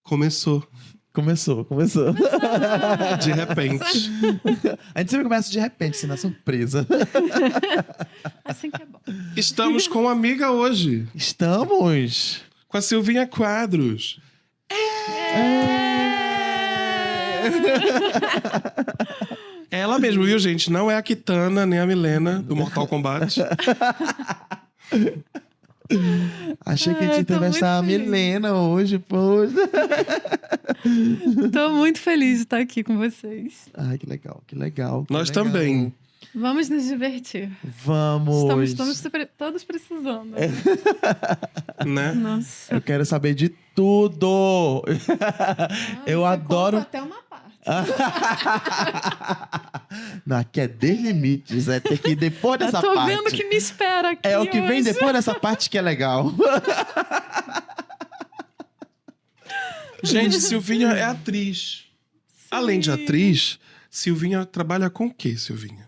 Começou. Começou. De repente. A gente sempre começa de repente, assim, na surpresa. Assim que é bom. Estamos com uma amiga hoje. Estamos! Com a Silvinha Quadros. Ela mesmo, viu, gente? Não é a Kitana nem a Milena do Mortal Kombat. Achei que a gente ia tô entrevistar a muito feliz. Milena hoje, poxa. Tô muito feliz de estar aqui com vocês. Ai, que legal, que legal. que Nós legal. também. Vamos nos divertir. Vamos! Estamos todos precisando. Né? Nossa. Eu quero saber de tudo! Eu Você adoro. conta até uma parte. Não, aqui é delimites, é ter que ir depois dessa Eu tô parte. vendo o que me espera aqui. É o que vem hoje. depois dessa parte que é legal. Gente, Silvinha é atriz. Além de atriz, Silvinha trabalha com o quê, Silvinha?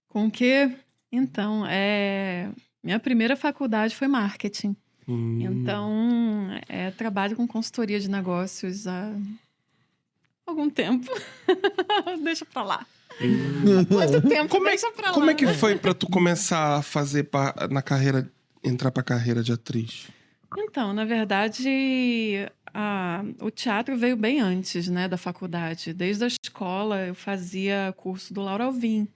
Com o quê? Então, minha primeira faculdade foi marketing. Então, trabalho com consultoria de negócios há algum tempo. Deixa pra lá. Muito tempo, deixa pra lá. Como é que foi pra tu começar a fazer na carreira, entrar pra carreira de atriz? Então, na verdade, o teatro veio bem antes, né, da faculdade. Desde a escola, eu fazia curso do Laura Alvim,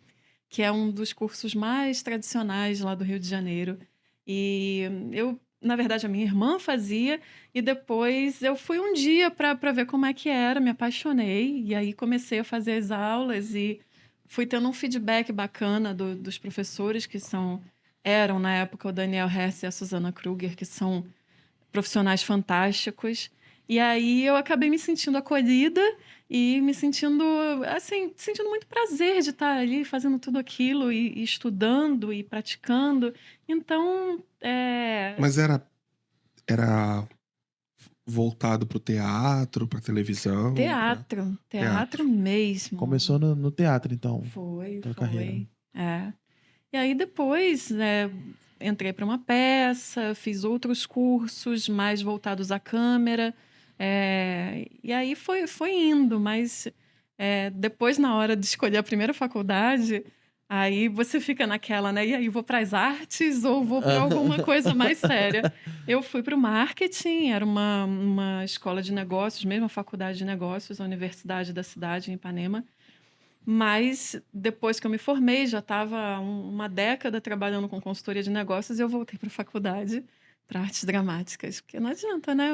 que é um dos cursos mais tradicionais lá do Rio de Janeiro. E na verdade, a minha irmã fazia, e depois eu fui um dia para ver como é que era, me apaixonei, e aí comecei a fazer as aulas e fui tendo um feedback bacana dos professores que eram, na época, o Daniel Hess e a Susana Kruger, que são profissionais fantásticos. E aí eu acabei me sentindo acolhida e me sentindo, assim, sentindo muito prazer de estar ali fazendo tudo aquilo e estudando e praticando. Então, Mas era voltado pro teatro, pra televisão? teatro mesmo. Começou no teatro, então. Foi. carreira. E aí depois, entrei para uma peça, fiz outros cursos mais voltados à câmera. E aí foi indo, mas depois, na hora de escolher a primeira faculdade, aí você fica naquela, né? E aí, vou para as artes ou vou para alguma coisa mais séria? Eu fui para o marketing, era uma escola de negócios, mesmo a faculdade de negócios, a universidade da cidade, em Ipanema. Mas depois que eu me formei, já estava uma década trabalhando com consultoria de negócios, e eu voltei para a faculdade para artes dramáticas, porque não adianta, né?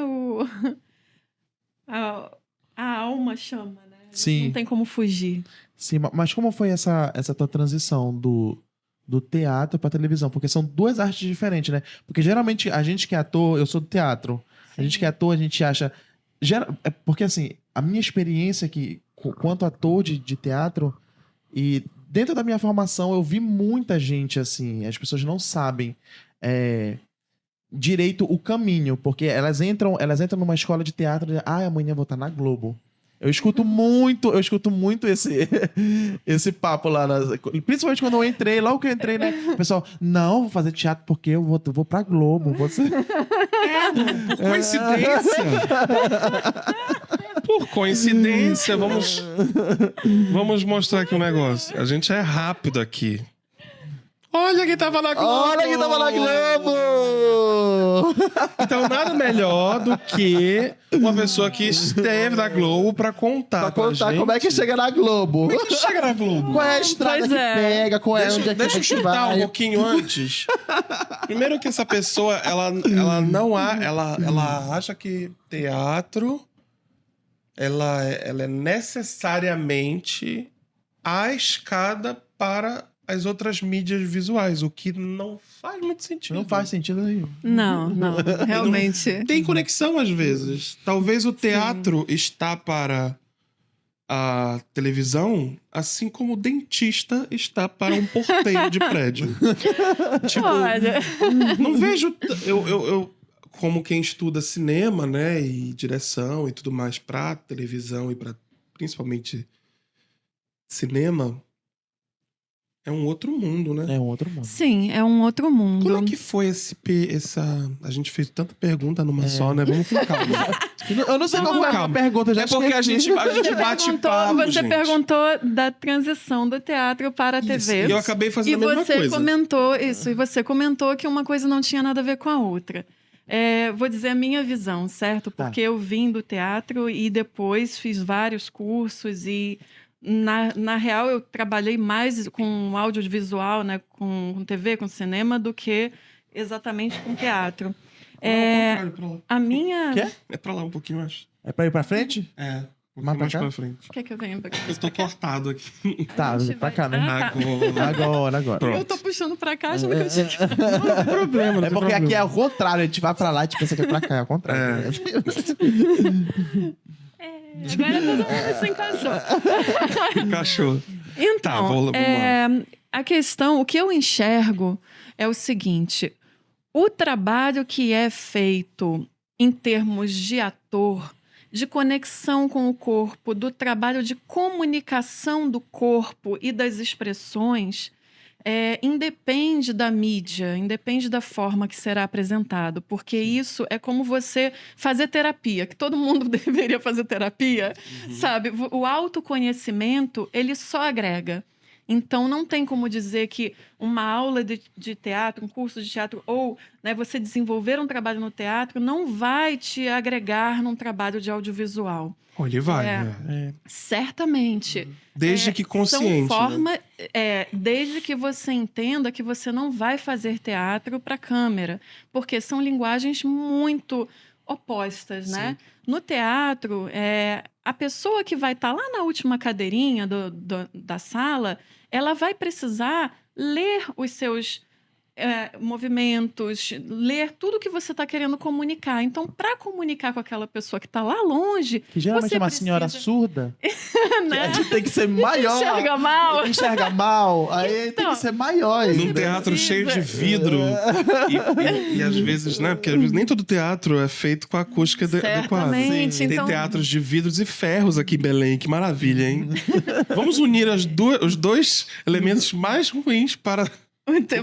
A alma chama, né? Sim. Não tem como fugir. Sim, mas como foi essa tua transição do teatro pra televisão? Porque são duas artes diferentes, né? Porque geralmente a gente que é ator, eu sou do teatro, a gente que é ator, a gente acha... Porque assim, a minha experiência aqui, quanto ator de teatro, e dentro da minha formação eu vi muita gente assim, as pessoas não sabem direito o caminho, porque elas entram numa escola de teatro e amanhã eu vou estar na Globo. Eu escuto muito esse papo lá, principalmente quando eu entrei, logo que eu entrei, né? O pessoal, não, vou fazer teatro porque eu vou pra Globo. Por coincidência. Por coincidência, vamos mostrar aqui um negócio. A gente é rápido aqui. Olha quem tava na Globo! Olha quem tava na Globo! Então, nada melhor do que uma pessoa que esteve na Globo pra contar pra gente como é que chega na Globo. Como é que chega na Globo? Qual é a estrada Pois que é. pega? Onde é que Deixa eu chutar um pouquinho antes. Primeiro que essa pessoa, ela acha que teatro ela é necessariamente a escada para as outras mídias visuais, o que não faz muito sentido. Não faz sentido nenhum. Não, realmente. Tem conexão às vezes. Talvez o teatro está para a televisão, assim como o dentista está para um porteiro de prédio. Tipo, Olha. não vejo... Eu, como quem estuda cinema, né, e direção e tudo mais para televisão e para principalmente cinema, É um outro mundo, né? É um outro mundo. Sim, é um outro mundo. Como é que foi essa... A gente fez tanta pergunta numa só, né? Vamos com calma. Eu não sei qual foi a Calma. pergunta, eu já É porque a esqueci. gente bate papo, Você gente. perguntou da transição do teatro para a Isso, TV. e eu acabei fazendo a mesma você coisa. comentou isso, e você comentou que uma coisa não tinha nada a ver com a outra. Vou dizer a minha visão, certo? Tá. Porque eu vim do teatro e depois fiz vários cursos e, na real, eu trabalhei mais com audiovisual, né? Com TV, com cinema, do que exatamente com teatro. Não, pra lá. A minha... Quê? É pra lá um pouquinho mais. É pra ir pra frente? É. Um Mais pouquinho pra mais cá? pra frente. Quer que eu venha pra cá? Eu tô cortado aqui. Tá, A gente pra vai- cá, né? Ah, tá. Agora. Agora. Pronto. Eu tô puxando pra cá, achando que eu tinha... Não tem problema, não É tem porque problema. aqui é o contrário, a gente vai pra lá e a gente pensa que é pra cá, é o contrário. Agora todo mundo se encaixou. Cachorro. Então, Tá, vamos lá. a questão, o que eu enxergo é o seguinte: o trabalho que é feito em termos de ator, de conexão com o corpo, do trabalho de comunicação do corpo e das expressões, independe da mídia, independe da forma que será apresentado, porque isso é como você fazer terapia, que todo mundo deveria fazer terapia, sabe? O autoconhecimento, ele só agrega. Então, não tem como dizer que uma aula de teatro, um curso de teatro, ou, né, você desenvolver um trabalho no teatro, não vai te agregar num trabalho de audiovisual. Olha, ele vai. É. né? Certamente. Desde que consciente. São né? forma, desde que você entenda que você não vai fazer teatro para câmera, porque são linguagens muito opostas, né? No teatro, a pessoa que vai estar lá na última cadeirinha da sala, ela vai precisar ler os seus movimentos, ler tudo que você está querendo comunicar. Então, para comunicar com aquela pessoa que está lá longe, Que geralmente você é uma senhora precisa- surda. né? Que tem que ser maior. Enxerga mal. Enxerga mal. Aí tem Então, que ser maior Num ainda. teatro precisa. cheio de vidro. E às vezes, né? Porque às vezes nem todo teatro é feito com a acústica adequada. Certamente. Tem Então, teatros de vidros e ferros aqui em Belém. Que maravilha, hein? Vamos unir os dois elementos mais ruins para...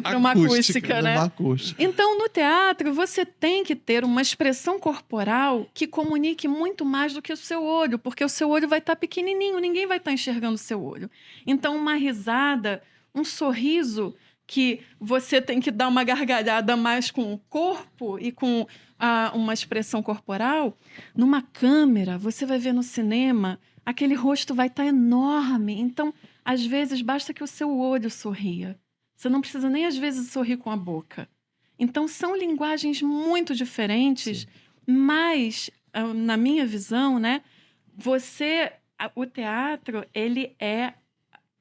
para uma acústica, né? Uma acústica. Então, no teatro, você tem que ter uma expressão corporal que comunique muito mais do que o seu olho, porque o seu olho vai estar pequenininho, ninguém vai estar enxergando o seu olho. Então, uma risada, um sorriso, que você tem que dar uma gargalhada mais com o corpo e com uma expressão corporal. Numa câmera, você vai ver no cinema, aquele rosto vai estar enorme. Então, às vezes, basta que o seu olho sorria. Você não precisa nem, às vezes, sorrir com a boca. Então, são linguagens muito diferentes, mas, na minha visão, né, o teatro, ele é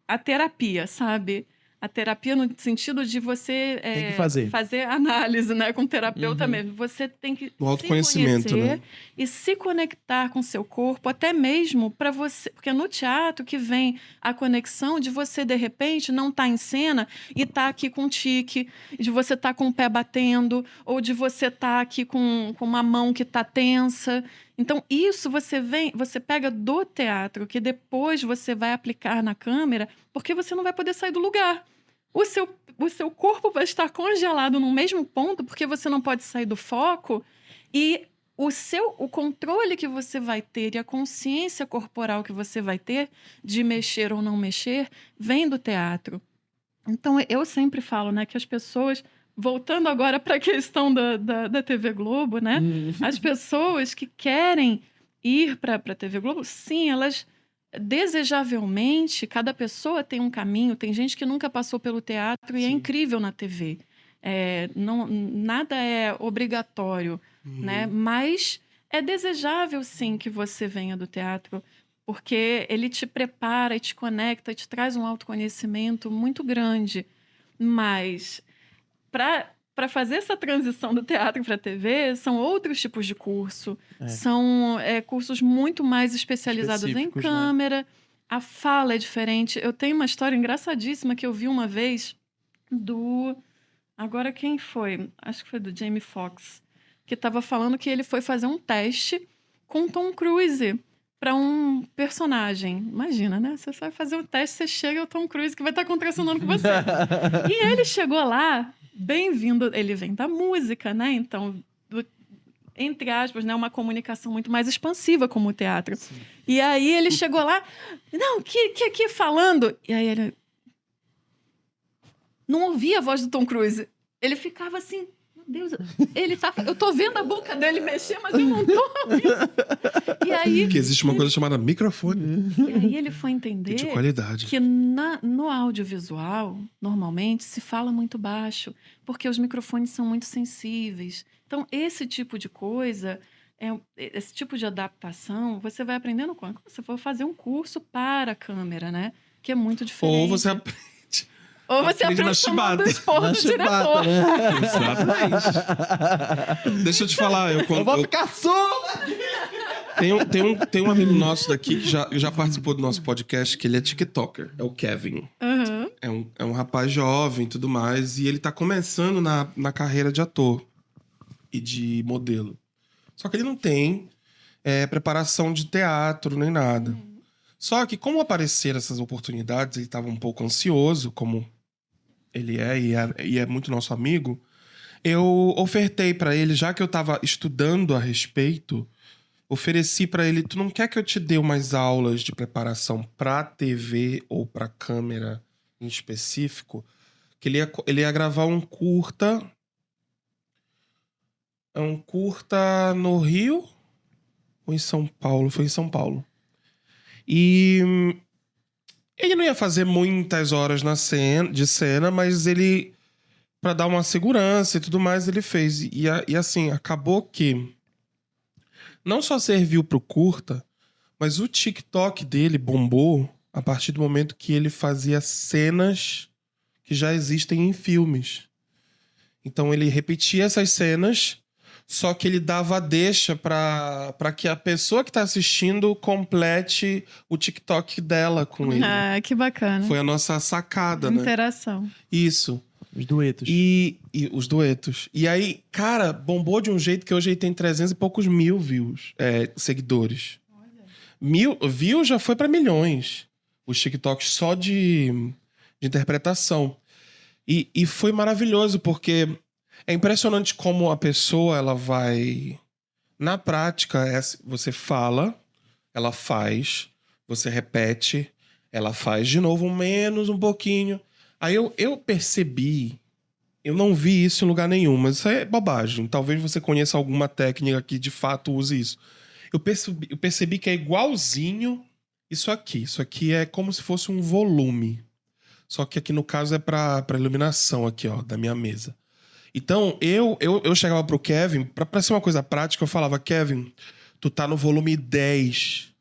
a terapia, sabe? A terapia no sentido de você Tem que fazer. análise, né, com o terapeuta Uhum. mesmo. Você tem que O autoconhecimento, se conhecer né? e se conectar com seu corpo, até mesmo para você, porque é no teatro que vem a conexão de você de repente não estar em cena e estar aqui com um tique, de você estar com o pé batendo, ou de você estar aqui com uma mão que está tensa. Então, isso você pega do teatro, que depois você vai aplicar na câmera, porque você não vai poder sair do lugar. O seu corpo vai estar congelado no mesmo ponto, porque você não pode sair do foco, e o controle que você vai ter e a consciência corporal que você vai ter de mexer ou não mexer, vem do teatro. Então, eu sempre falo, né, que as pessoas... Voltando agora para a questão da TV Globo, né? As pessoas que querem ir para a TV Globo, sim, elas desejavelmente, cada pessoa tem um caminho. Tem gente que nunca passou pelo teatro e é incrível na TV. Nada é obrigatório, né? Mas é desejável, sim, que você venha do teatro, porque ele te prepara e te conecta, e te traz um autoconhecimento muito grande. Mas... Para fazer essa transição do teatro para a TV, são outros tipos de curso. São cursos muito mais especializados em Específicos, né? câmera. A fala é diferente. Eu tenho uma história engraçadíssima que eu vi uma vez Agora, quem foi? Acho que foi do Jamie Foxx, que estava falando que ele foi fazer um teste com Tom Cruise para um personagem. Imagina, né? Você vai fazer um teste, você chega é o Tom Cruise que vai estar contracenando com você. E ele chegou lá, bem-vindo, ele vem da música, né? Então, entre aspas, né, uma comunicação muito mais expansiva como o teatro. Sim. E aí ele chegou lá, não, que aqui falando? E aí ele não ouvia a voz do Tom Cruise. Ele ficava assim, meu Deus, eu tô vendo a boca dele mexer, mas eu não tô ouvindo. E aí... Que existe uma coisa chamada microfone. E aí ele foi entender de qualidade. Que no audiovisual, normalmente, se fala muito baixo, porque os microfones são muito sensíveis. Então, esse tipo de coisa, esse tipo de adaptação, você vai aprendendo quando você for fazer um curso para a câmera, né? Que é muito diferente. Ou você aprende na chibata. Do diretor. Né? Exatamente. Deixa eu te falar. Eu vou ficar surdo! Tem um amigo nosso daqui que já participou do nosso podcast, que ele é TikToker. É o Kevin. Uhum. É um rapaz jovem e tudo mais. E ele tá começando na carreira de ator e de modelo. Só que ele não tem preparação de teatro nem nada. Só que como apareceram essas oportunidades, ele estava um pouco ansioso, como ele e é muito nosso amigo. Eu ofertei para ele, já que eu estava estudando a respeito, ofereci para ele, tu não quer que eu te dê umas aulas de preparação para TV ou para câmera em específico? Que ele ia gravar um curta. É um curta no Rio ou em São Paulo? Foi em São Paulo. E ele não ia fazer muitas horas de cena, mas ele, pra dar uma segurança e tudo mais, ele fez. E assim, acabou que não só serviu pro curta, mas o TikTok dele bombou a partir do momento que ele fazia cenas que já existem em filmes. Então ele repetia essas cenas, só que ele dava a deixa pra que a pessoa que tá assistindo complete o TikTok dela com ele. Ah, que bacana. Foi a nossa sacada, né? Interação. Isso. Os duetos. E os duetos. E aí, cara, bombou de um jeito que hoje ele tem 300 e poucos mil seguidores. Olha. Views já foi pra milhões. Os TikToks só de interpretação. E foi maravilhoso, porque é impressionante como a pessoa, ela vai... Na prática, você fala, ela faz, você repete, ela faz de novo, menos um pouquinho. Aí eu percebi, eu não vi isso em lugar nenhum, mas isso é bobagem. Talvez você conheça alguma técnica que de fato use isso. Eu percebi que é igualzinho isso aqui. Isso aqui é como se fosse um volume. Só que aqui no caso é pra iluminação aqui, ó, da minha mesa. Então, eu chegava pro Kevin, pra ser uma coisa prática, eu falava, Kevin, tu tá no volume 10.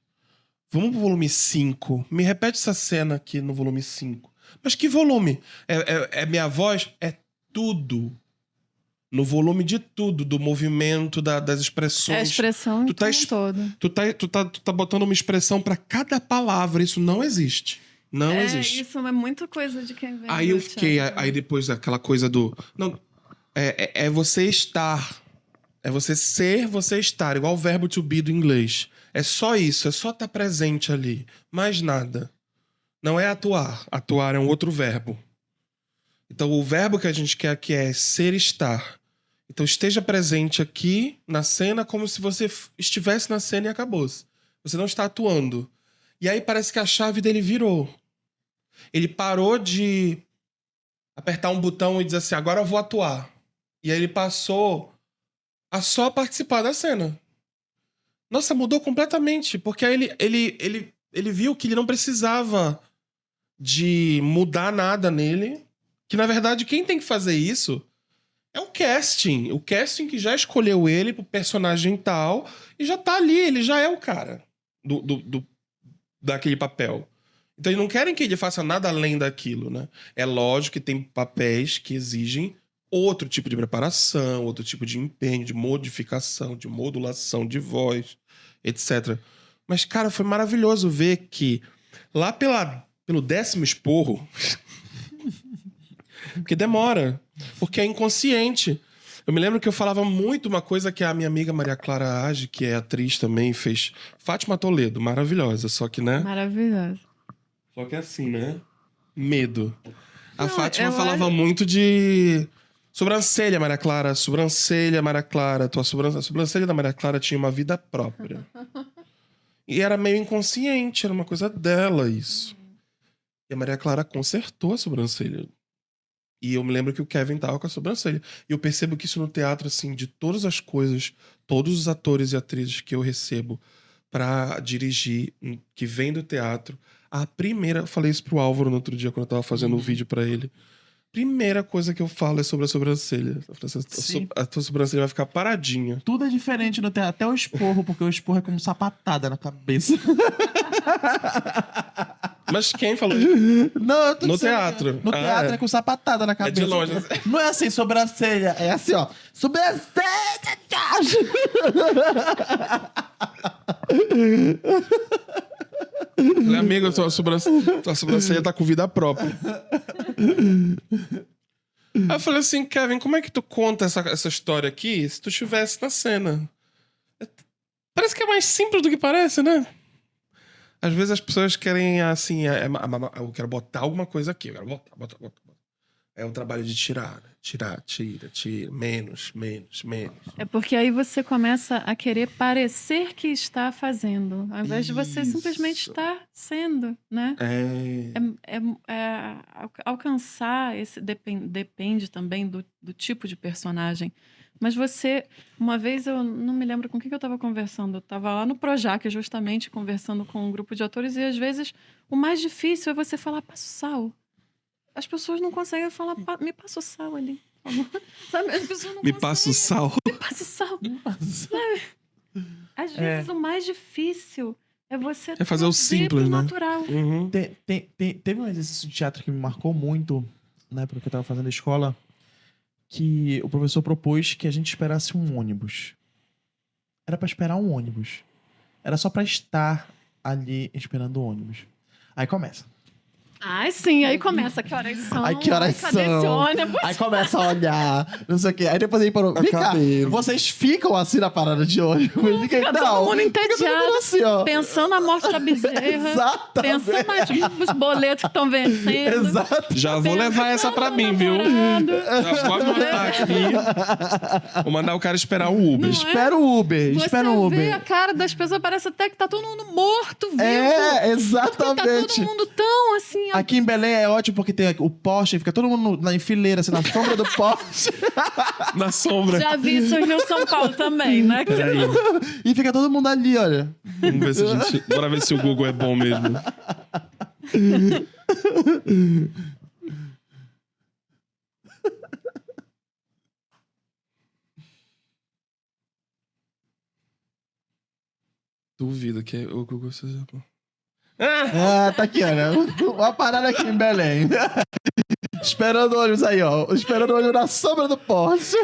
Vamos pro volume 5. Me repete essa cena aqui no volume 5. Mas que volume? É minha voz? É tudo. No volume de tudo, do movimento, das expressões. É a expressão toda. Tu tá botando uma expressão pra cada palavra. Isso não existe. Não existe. Isso é muita coisa de quem vem. Aí eu fiquei... Aí depois aquela coisa do... Não, é você estar. É você ser, você estar. Igual o verbo to be do inglês. É só isso. É só estar presente ali. Mais nada. Não é atuar. Atuar é um outro verbo. Então, o verbo que a gente quer aqui é ser, estar. Então, esteja presente aqui na cena como se você estivesse na cena e acabou-se. Você não está atuando. E aí parece que a chave dele virou. Ele parou de apertar um botão e dizer assim, agora eu vou atuar. E aí ele passou a só participar da cena. Nossa, mudou completamente. Porque aí ele viu que ele não precisava de mudar nada nele. Que, na verdade, quem tem que fazer isso é o casting. O casting que já escolheu ele pro personagem tal e já tá ali. Ele já é o cara daquele papel. Então, eles não querem que ele faça nada além daquilo, né? É lógico que tem papéis que exigem outro tipo de preparação, outro tipo de empenho, de modificação, de modulação de voz, etc. Mas, cara, foi maravilhoso ver que lá pelo 10º esporro... porque demora. Porque é inconsciente. Eu me lembro que eu falava muito uma coisa que a minha amiga Maria Clara Age, que é atriz também, fez. Fátima Toledo, maravilhosa, só que, né? Maravilhoso. Só que é assim, né? Medo. A Não, Fátima eu falava acho- muito de sobrancelha, Maria Clara, sobrancelha, Maria Clara. A sobrancelha da Maria Clara tinha uma vida própria. E era meio inconsciente, era uma coisa dela isso. E a Maria Clara consertou a sobrancelha. E eu me lembro que o Kevin tava com a sobrancelha. E eu percebo que isso no teatro, assim, de todas as coisas, todos os atores e atrizes que eu recebo pra dirigir, que vem do teatro, a primeira. Eu falei isso pro Álvaro no outro dia, quando eu tava fazendo um vídeo pra ele. Primeira coisa que eu falo é sobre a sobrancelha. Eu falei assim, Sim. a tua sobrancelha vai ficar paradinha. Tudo é diferente no teatro. Até o esporro, porque o esporro é como sapatada na cabeça. Mas quem falou isso? Não, eu tô No dizendo, teatro. No Ah, teatro é. é com sapatada na cabeça. de longe. Não é assim, sobrancelha. É assim, ó. Sobrancelha! Falei, amigo, tua sobrancelha tá com vida própria. Aí eu falei assim, Kevin, como é que tu conta essa história aqui se tu estivesse na cena? Parece que é mais simples do que parece, né? Às vezes as pessoas querem, assim, eu quero botar alguma coisa aqui, eu quero botar. É o trabalho de tirar, né? Tira, menos. É porque aí você começa a querer parecer que está fazendo, ao invés de você Isso. simplesmente estar sendo, né? Alcançar esse depende também do tipo de personagem. Mas você, uma vez eu não me lembro com quem que eu estava conversando, eu estava lá no Projac justamente conversando com um grupo de atores e às vezes o mais difícil é você falar passo sal. As pessoas não conseguem falar me passa o sal ali. por favor." Sabe? As pessoas não Me conseguem. passa o sal. Me passa o sal. Às vezes o mais difícil é você É fazer o trazer simples, pro né? natural. Uhum. Teve um exercício de teatro que me marcou muito, na época que eu tava fazendo a escola, que o professor propôs que a gente esperasse um ônibus. Era pra esperar um ônibus. Era só pra estar ali esperando o ônibus. Aí começa. Ai, sim, aí começa. Que horas são? Ai, que horas Cadê esse são? ônibus? Aí começa a olhar, não sei o quê. Aí depois ele parou. Vem cá, Acabei. vocês ficam assim na parada de ônibus? Ninguém, Fica todo mundo fica todo entediado, mundo assim, ó. Pensando na morte da bezerra. Exatamente. Pensando nos boletos que estão vencendo. Exato. Já vou levar essa pra mim, viu? namorado. Já vou anotar aqui. Vou mandar o cara esperar o Uber. Não é? Espera o Uber, Você espera o vê a Uber. cara das pessoas, parece até que tá todo mundo morto, vivo. É, Tá exatamente. todo mundo tão assim. Aqui em Belém é ótimo porque tem o poste, fica todo mundo em fileira, assim, na sombra do poste. Na sombra. Já vi isso em Rio São Paulo também, né? Peraí. E fica todo mundo ali, olha. Vamos ver se a gente. Bora ver se o Google é bom mesmo. Duvido que o Google seja bom. Ah, tá aqui, olha. Uma parada aqui em Belém. Esperando o ônibus aí, ó. Esperando o ônibus na sombra do poste.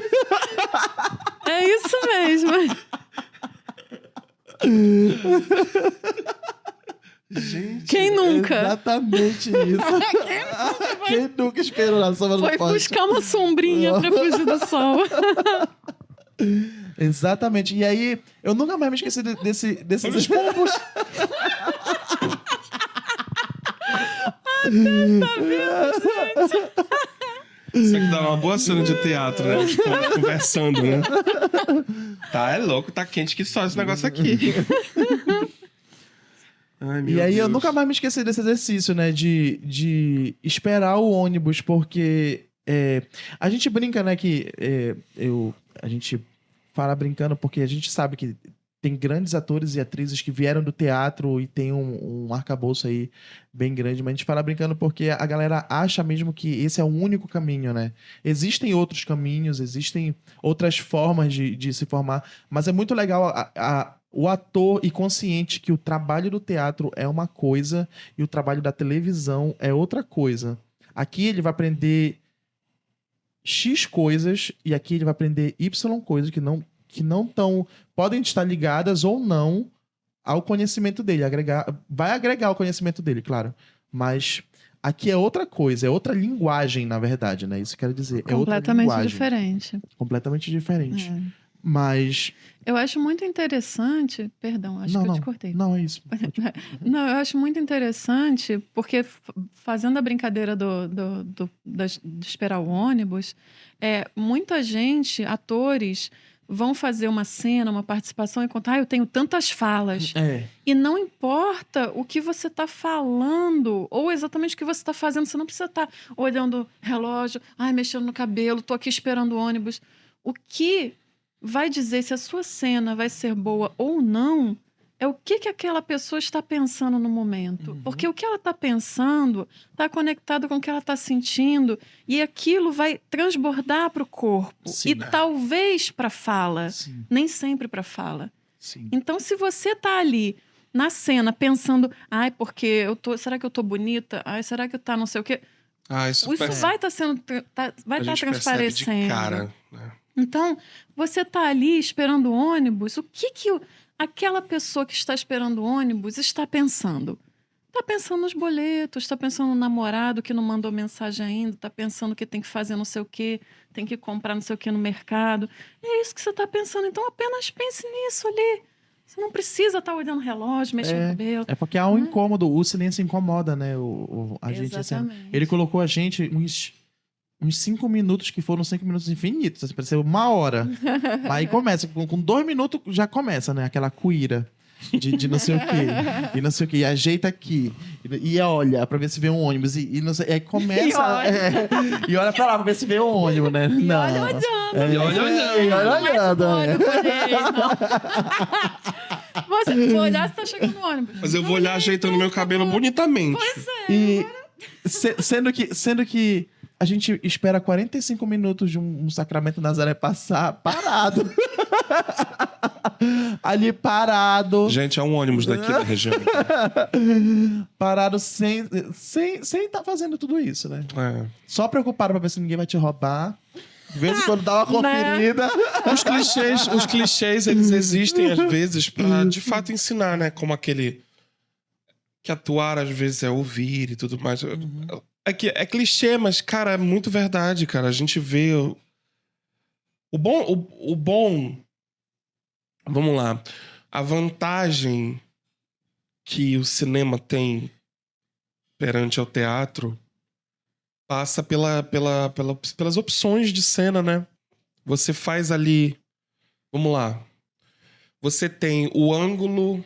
É isso mesmo. Gente. Quem nunca? Exatamente isso. Quem nunca esperou na sombra Foi do poste? buscar uma sombrinha pra fugir do sol. Exatamente. E aí, eu nunca mais me esqueci desse Olha os pombos. Isso aqui dá uma boa cena de teatro, né? Os pombos conversando, né? Tá, é louco, tá quente que só esse negócio aqui. Ai, meu E aí eu Deus. nunca mais me esqueci desse exercício, né? De esperar o ônibus, porque a gente brinca, né? Que a gente fala brincando porque a gente sabe que tem grandes atores e atrizes que vieram do teatro e tem um arcabouço aí bem grande, mas a gente fala brincando porque a galera acha mesmo que esse é o único caminho, né? Existem outros caminhos, existem outras formas de se formar, mas é muito legal o ator ir consciente que o trabalho do teatro é uma coisa e o trabalho da televisão é outra coisa. Aqui ele vai aprender X coisas e aqui ele vai aprender Y coisas que não podem estar ligadas ou não ao conhecimento dele. Vai agregar o conhecimento dele, claro. Mas Aqui é outra coisa, é outra linguagem, na verdade, né? Isso que eu quero dizer. É outra Completamente linguagem. diferente. Completamente diferente. É. Mas. Eu acho muito interessante. Perdão, acho que eu te cortei. Não, é isso. Não, eu acho muito interessante, porque fazendo a brincadeira de esperar o ônibus, muita gente, atores, vão fazer uma cena, uma participação e contar, eu tenho tantas falas. E não importa o que você está falando, ou exatamente o que você está fazendo, você não precisa estar olhando o relógio, mexendo no cabelo, tô aqui esperando o ônibus. O que vai dizer se a sua cena vai ser boa ou não é o que aquela pessoa está pensando no momento. Uhum. Porque o que ela está pensando está conectado com o que ela está sentindo e aquilo vai transbordar para o corpo. Sim, e talvez para a fala, nem sempre para a fala. Sim. Então, se você está ali na cena pensando, porque será que eu tô bonita? Será que tá não sei o quê? Isso vai estar sendo, vai estar transparecendo. De cara, né? Então, você está ali esperando o ônibus, o que aquela pessoa que está esperando o ônibus está pensando? Está pensando nos boletos, está pensando no namorado que não mandou mensagem ainda, está pensando que tem que fazer não sei o quê, tem que comprar não sei o quê no mercado. É isso que você está pensando, então apenas pense nisso ali. Você não precisa estar olhando o relógio, mexendo no cabelo. É porque há um incômodo, o silêncio incomoda, né? A gente, assim, ele colocou a gente uns 5 minutos que foram 5 minutos infinitos, assim, pareceu 1 hora. Aí começa, com 2 minutos já começa, né? Aquela cuíra de não sei o quê. E não sei o quê. E ajeita aqui. E olha pra ver se vê um ônibus. E não sei. Aí começa. E olha pra lá pra ver se vê um ônibus, né? E não. olha olhando. E olha olhando. Você vou olhar se tá chegando no ônibus. Mas eu vou olhar ajeitando meu cabelo bonitamente. Pois é. E sendo que a gente espera 45 minutos de um Sacramento Nazaré passar parado. Ali parado. Gente, é um ônibus daqui da região. Parado sem tá fazendo tudo isso, né? Só preocupado pra ver se ninguém vai te roubar. De vez em quando dá uma conferida. Os clichês, eles existem às vezes pra, de fato, ensinar, né? Como aquele... Que atuar, às vezes, é ouvir e tudo mais. É clichê, mas, cara, é muito verdade, cara. A gente vê... O bom... Vamos lá. A vantagem que o cinema tem perante ao teatro passa pelas opções de cena, né? Você faz ali... Vamos lá. Você tem o ângulo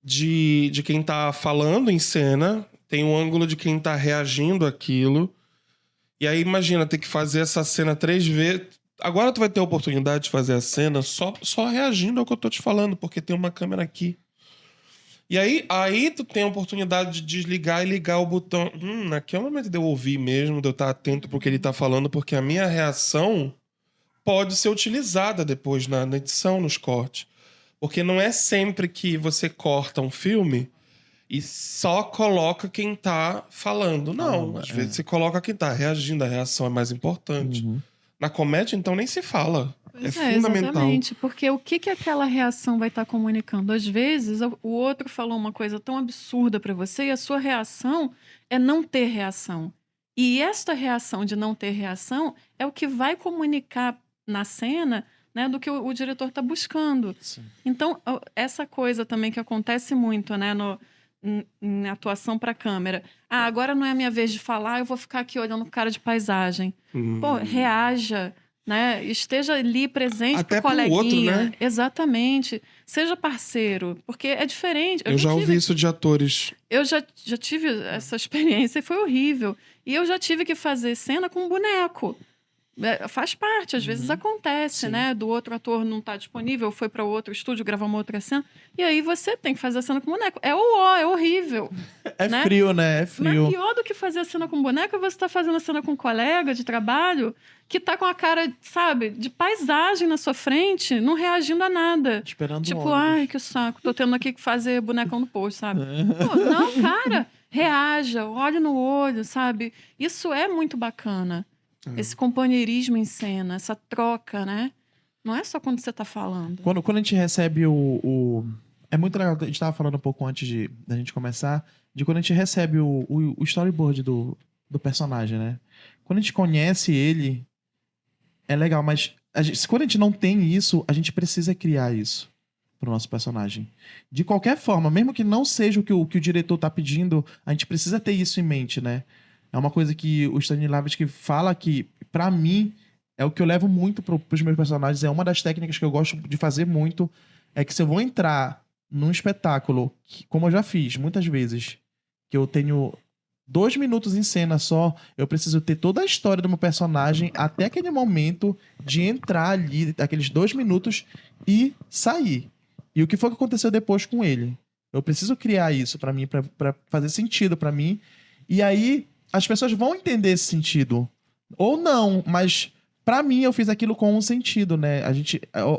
de quem tá falando em cena, tem o ângulo de quem tá reagindo àquilo. E aí, imagina, ter que fazer essa cena 3 vezes... Agora tu vai ter a oportunidade de fazer a cena só reagindo ao que eu tô te falando, porque tem uma câmera aqui. E aí tu tem a oportunidade de desligar e ligar o botão. Aqui é o momento de eu ouvir mesmo, de eu estar atento pro que ele tá falando, porque a minha reação pode ser utilizada depois na edição, nos cortes. Porque não é sempre que você corta um filme e só coloca quem tá falando. Não, às vezes você coloca quem tá reagindo, a reação é mais importante. Na comédia, então, nem se fala. É fundamental. Exatamente, porque o que aquela reação vai estar comunicando? Às vezes, o outro falou uma coisa tão absurda para você e a sua reação é não ter reação. E esta reação de não ter reação é o que vai comunicar na cena, né, do que o diretor está buscando. Sim. Então, essa coisa também que acontece muito, né, em atuação para câmera. Agora não é a minha vez de falar, eu vou ficar aqui olhando cara de paisagem. Pô, reaja, né? Esteja ali presente até pro coleguinha. Outro, né? Exatamente. Seja parceiro, porque é diferente. Eu já ouvi isso de atores. Eu já tive essa experiência e foi horrível. E eu já tive que fazer cena com um boneco. Faz parte, às vezes acontece, né? Do outro ator não tá disponível, foi para outro estúdio gravar uma outra cena. E aí você tem que fazer a cena com boneco. É horrível. É né? frio, né? É frio. Mas pior do que fazer a cena com boneco é você estar fazendo a cena com um colega de trabalho que tá com a cara, sabe, de paisagem na sua frente, não reagindo a nada. Esperando tipo, o ônibus. ai, que saco, tô tendo aqui que fazer bonecão no posto, sabe? Pô, não, cara, reaja, olhe no olho, sabe? Isso é muito bacana. Esse companheirismo em cena, essa troca, né? Não é só quando você tá falando. Quando a gente recebe É muito legal, a gente tava falando um pouco antes da gente começar, de quando a gente recebe o storyboard do personagem, né? Quando a gente conhece ele, é legal, mas quando a gente não tem isso, a gente precisa criar isso pro nosso personagem. De qualquer forma, mesmo que não seja o que o diretor tá pedindo, a gente precisa ter isso em mente, né? É uma coisa que o Stanislavski fala que, pra mim, é o que eu levo muito pros meus personagens. É uma das técnicas que eu gosto de fazer muito. É que se eu vou entrar num espetáculo, como eu já fiz muitas vezes, que eu tenho 2 minutos em cena só, eu preciso ter toda a história do meu personagem até aquele momento de entrar ali, aqueles 2 minutos e sair. E o que foi que aconteceu depois com ele? Eu preciso criar isso pra mim, pra fazer sentido pra mim. E aí as pessoas vão entender esse sentido. Ou não, mas pra mim eu fiz aquilo com um sentido, né?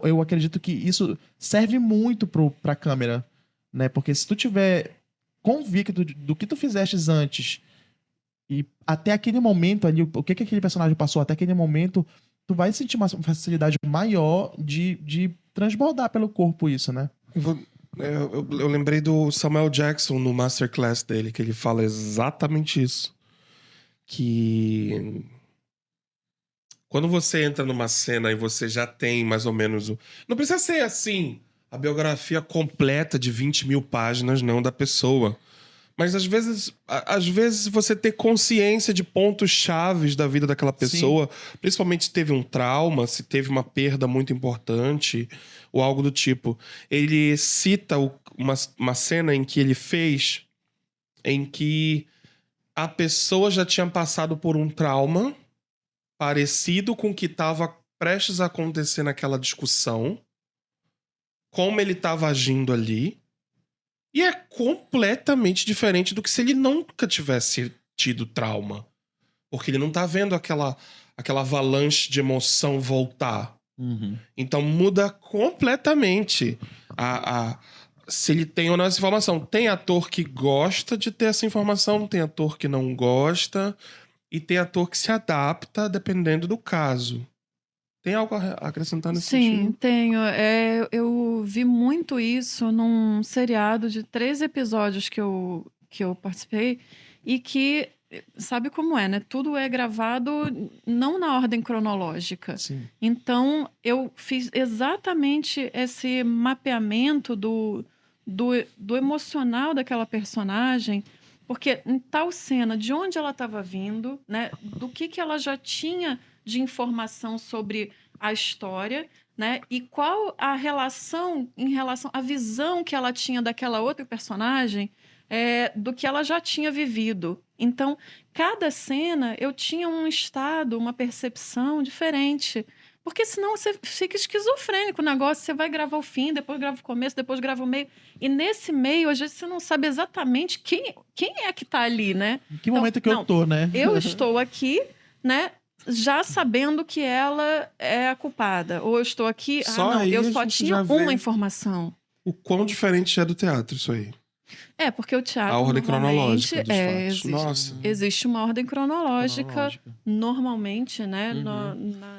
Eu acredito que isso serve muito pra câmera, né? Porque se tu tiver convicto do que tu fizestes antes e até aquele momento ali, o que aquele personagem passou até aquele momento, tu vai sentir uma facilidade maior de transbordar pelo corpo isso, né? Eu lembrei do Samuel Jackson no Masterclass dele, que ele fala exatamente isso. Que quando você entra numa cena e você já tem mais ou menos... Não precisa ser assim, a biografia completa de 20 mil páginas, não, da pessoa. Mas às vezes você ter consciência de pontos chaves da vida daquela pessoa, sim, principalmente se teve um trauma, se teve uma perda muito importante, ou algo do tipo. Ele cita uma cena em que ele fez, em que a pessoa já tinha passado por um trauma parecido com o que estava prestes a acontecer naquela discussão, como ele estava agindo ali. E é completamente diferente do que se ele nunca tivesse tido trauma. Porque ele não tá vendo aquela avalanche de emoção voltar. Uhum. Então muda completamente se ele tem ou não essa informação. Tem ator que gosta de ter essa informação, tem ator que não gosta, e tem ator que se adapta dependendo do caso. Tem algo a acrescentar nesse sentido? Sim, tenho. Eu vi muito isso num seriado de 3 episódios que eu participei e que, sabe como é, né? Tudo é gravado não na ordem cronológica. Sim. Então, eu fiz exatamente esse mapeamento do emocional daquela personagem, porque em tal cena, de onde ela estava vindo, né? Do que ela já tinha de informação sobre a história, né? E qual a relação em relação à visão que ela tinha daquela outra personagem, do que ela já tinha vivido. Então, cada cena eu tinha um estado, uma percepção diferente. Porque senão você fica esquizofrênico o negócio. Você vai gravar o fim, depois grava o começo, depois grava o meio. E nesse meio, às vezes, você não sabe exatamente quem é que tá ali, né? Em que momento que eu tô, né? Eu estou aqui, né? Já sabendo que ela é a culpada. Ou eu estou aqui... eu só tinha uma informação. O quão diferente é do teatro, isso aí. Porque o teatro, a ordem cronológica dos fatos. Existe, Nossa. Existe uma ordem cronológica. Normalmente, né?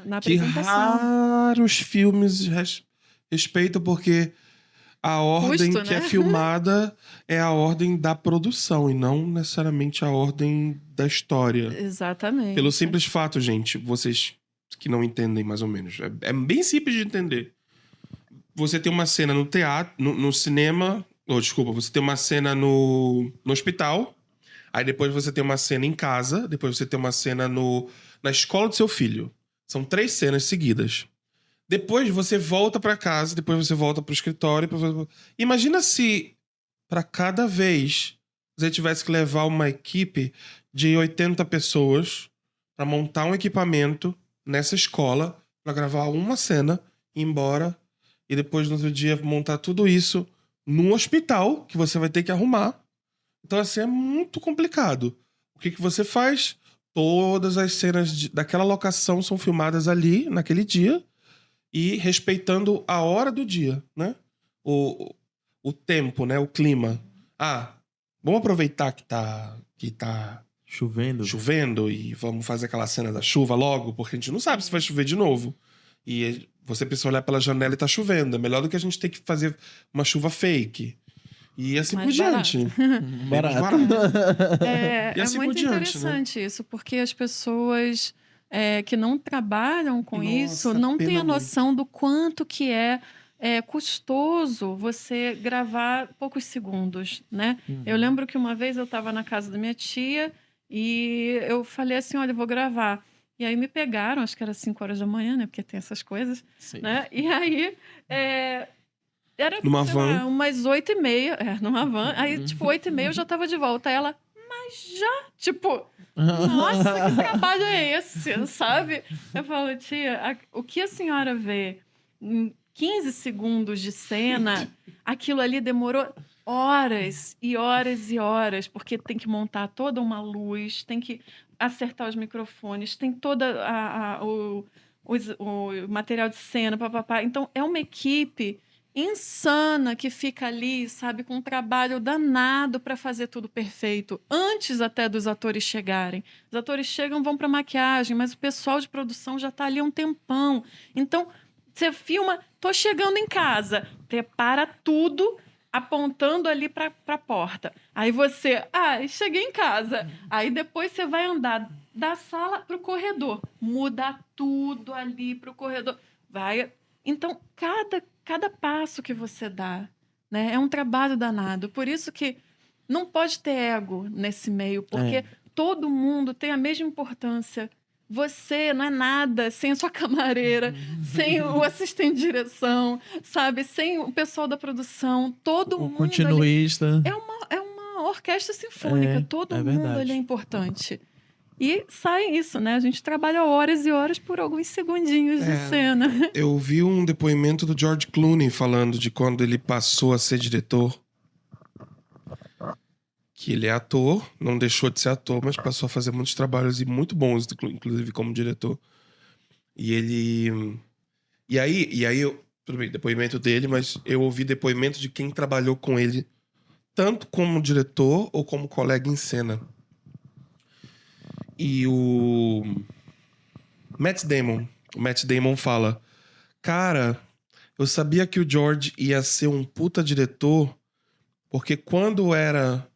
Na apresentação. Que raros filmes respeitam, porque a ordem Custo, que né? é filmada é a ordem da produção e não necessariamente a ordem da história. Exatamente. Pelo simples fato, gente, vocês que não entendem mais ou menos, é bem simples de entender. Você tem uma cena no teatro, no cinema... você tem uma cena no hospital, aí depois você tem uma cena em casa, depois você tem uma cena na escola do seu filho. São 3 cenas seguidas. Depois você volta pra casa, depois você volta pro escritório. Imagina se, pra cada vez, você tivesse que levar uma equipe de 80 pessoas pra montar um equipamento nessa escola, pra gravar uma cena, ir embora, e depois no outro dia montar tudo isso num hospital, que você vai ter que arrumar. Então, assim, é muito complicado. O que você faz? Todas as cenas daquela locação são filmadas ali, naquele dia, e respeitando a hora do dia, né? O tempo, né? O clima. Vamos aproveitar que tá chovendo e vamos fazer aquela cena da chuva logo, porque a gente não sabe se vai chover de novo. E você precisa olhar pela janela e tá chovendo. É melhor do que a gente ter que fazer uma chuva fake. E assim Mais por diante. Barato. E É assim muito por diante, né? interessante isso, porque as pessoas que não trabalham com isso Nossa, não têm pena a noção do quanto que é custoso você gravar poucos segundos, né? Eu lembro que uma vez eu estava na casa da minha tia e eu falei assim, olha, eu vou gravar. E aí me pegaram, acho que era 5 horas da manhã, né? Porque tem essas coisas, Sim. né? E aí era, Numa sei van. lá, umas 8h30, numa van. Aí, tipo, 8h30 eu já tava de volta. Aí ela, mas já? Tipo, nossa, que trabalho é esse, sabe? Eu falo, tia, o que a senhora vê em 15 segundos de cena, aquilo ali demorou horas e horas e horas, porque tem que montar toda uma luz, tem que acertar os microfones, tem toda o material de cena, papapá. Então, é uma equipe insana que fica ali, sabe, com um trabalho danado para fazer tudo perfeito, antes até dos atores chegarem. Os atores chegam, vão para maquiagem, mas o pessoal de produção já está ali há um tempão. Então, você filma, tô chegando em casa, prepara tudo apontando ali para a porta. Aí você, cheguei em casa. Aí depois você vai andar da sala para o corredor, muda tudo ali para o corredor. Vai. Então, cada passo que você dá, né, é um trabalho danado. Por isso que não pode ter ego nesse meio, porque todo mundo tem a mesma importância. Você não é nada sem a sua camareira, sem o assistente de direção, sabe? Sem o pessoal da produção. Todo O mundo ali continuista. é uma orquestra sinfônica. Todo mundo verdade. ali é importante. E sai isso, né? A gente trabalha horas e horas por alguns segundinhos de cena. Eu vi um depoimento do George Clooney falando de quando ele passou a ser diretor. Que ele é ator, não deixou de ser ator, mas passou a fazer muitos trabalhos e muito bons, inclusive como diretor. E ele... E aí tudo bem, depoimento dele, mas eu ouvi depoimento de quem trabalhou com ele, tanto como diretor ou como colega em cena. E o Matt Damon fala: cara, eu sabia que o George ia ser um puta diretor, porque quando era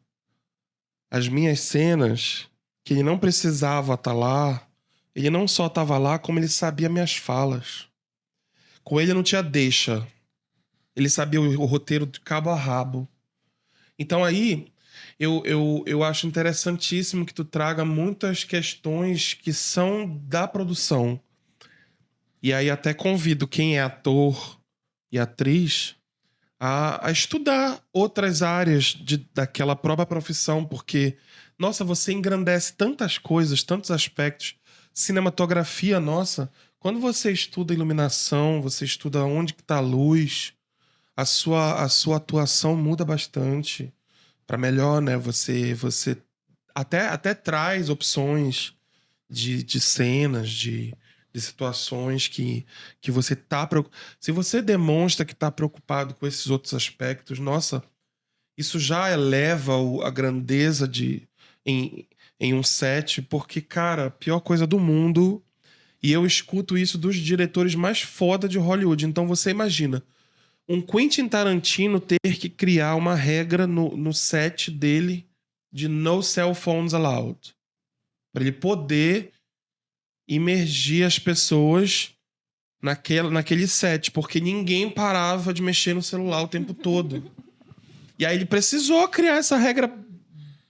as minhas cenas, que ele não precisava estar lá, ele não só estava lá, como ele sabia minhas falas. Com ele não tinha deixa. Ele sabia o roteiro de cabo a rabo. Então aí, eu acho interessantíssimo que tu traga muitas questões que são da produção. E aí até convido quem é ator e atriz a estudar outras áreas daquela própria profissão, porque, nossa, você engrandece tantas coisas, tantos aspectos. Cinematografia, nossa, quando você estuda iluminação, você estuda onde que tá a luz, a sua atuação muda bastante para melhor, né? Você até traz opções de cenas, de situações que você tá... Se você demonstra que tá preocupado com esses outros aspectos, nossa, isso já eleva a grandeza em um set, porque, cara, a pior coisa do mundo, e eu escuto isso dos diretores mais foda de Hollywood. Então você imagina, um Quentin Tarantino ter que criar uma regra no set dele de no cell phones allowed, para ele poder imergir as pessoas naquele set, porque ninguém parava de mexer no celular o tempo todo. E aí ele precisou criar essa regra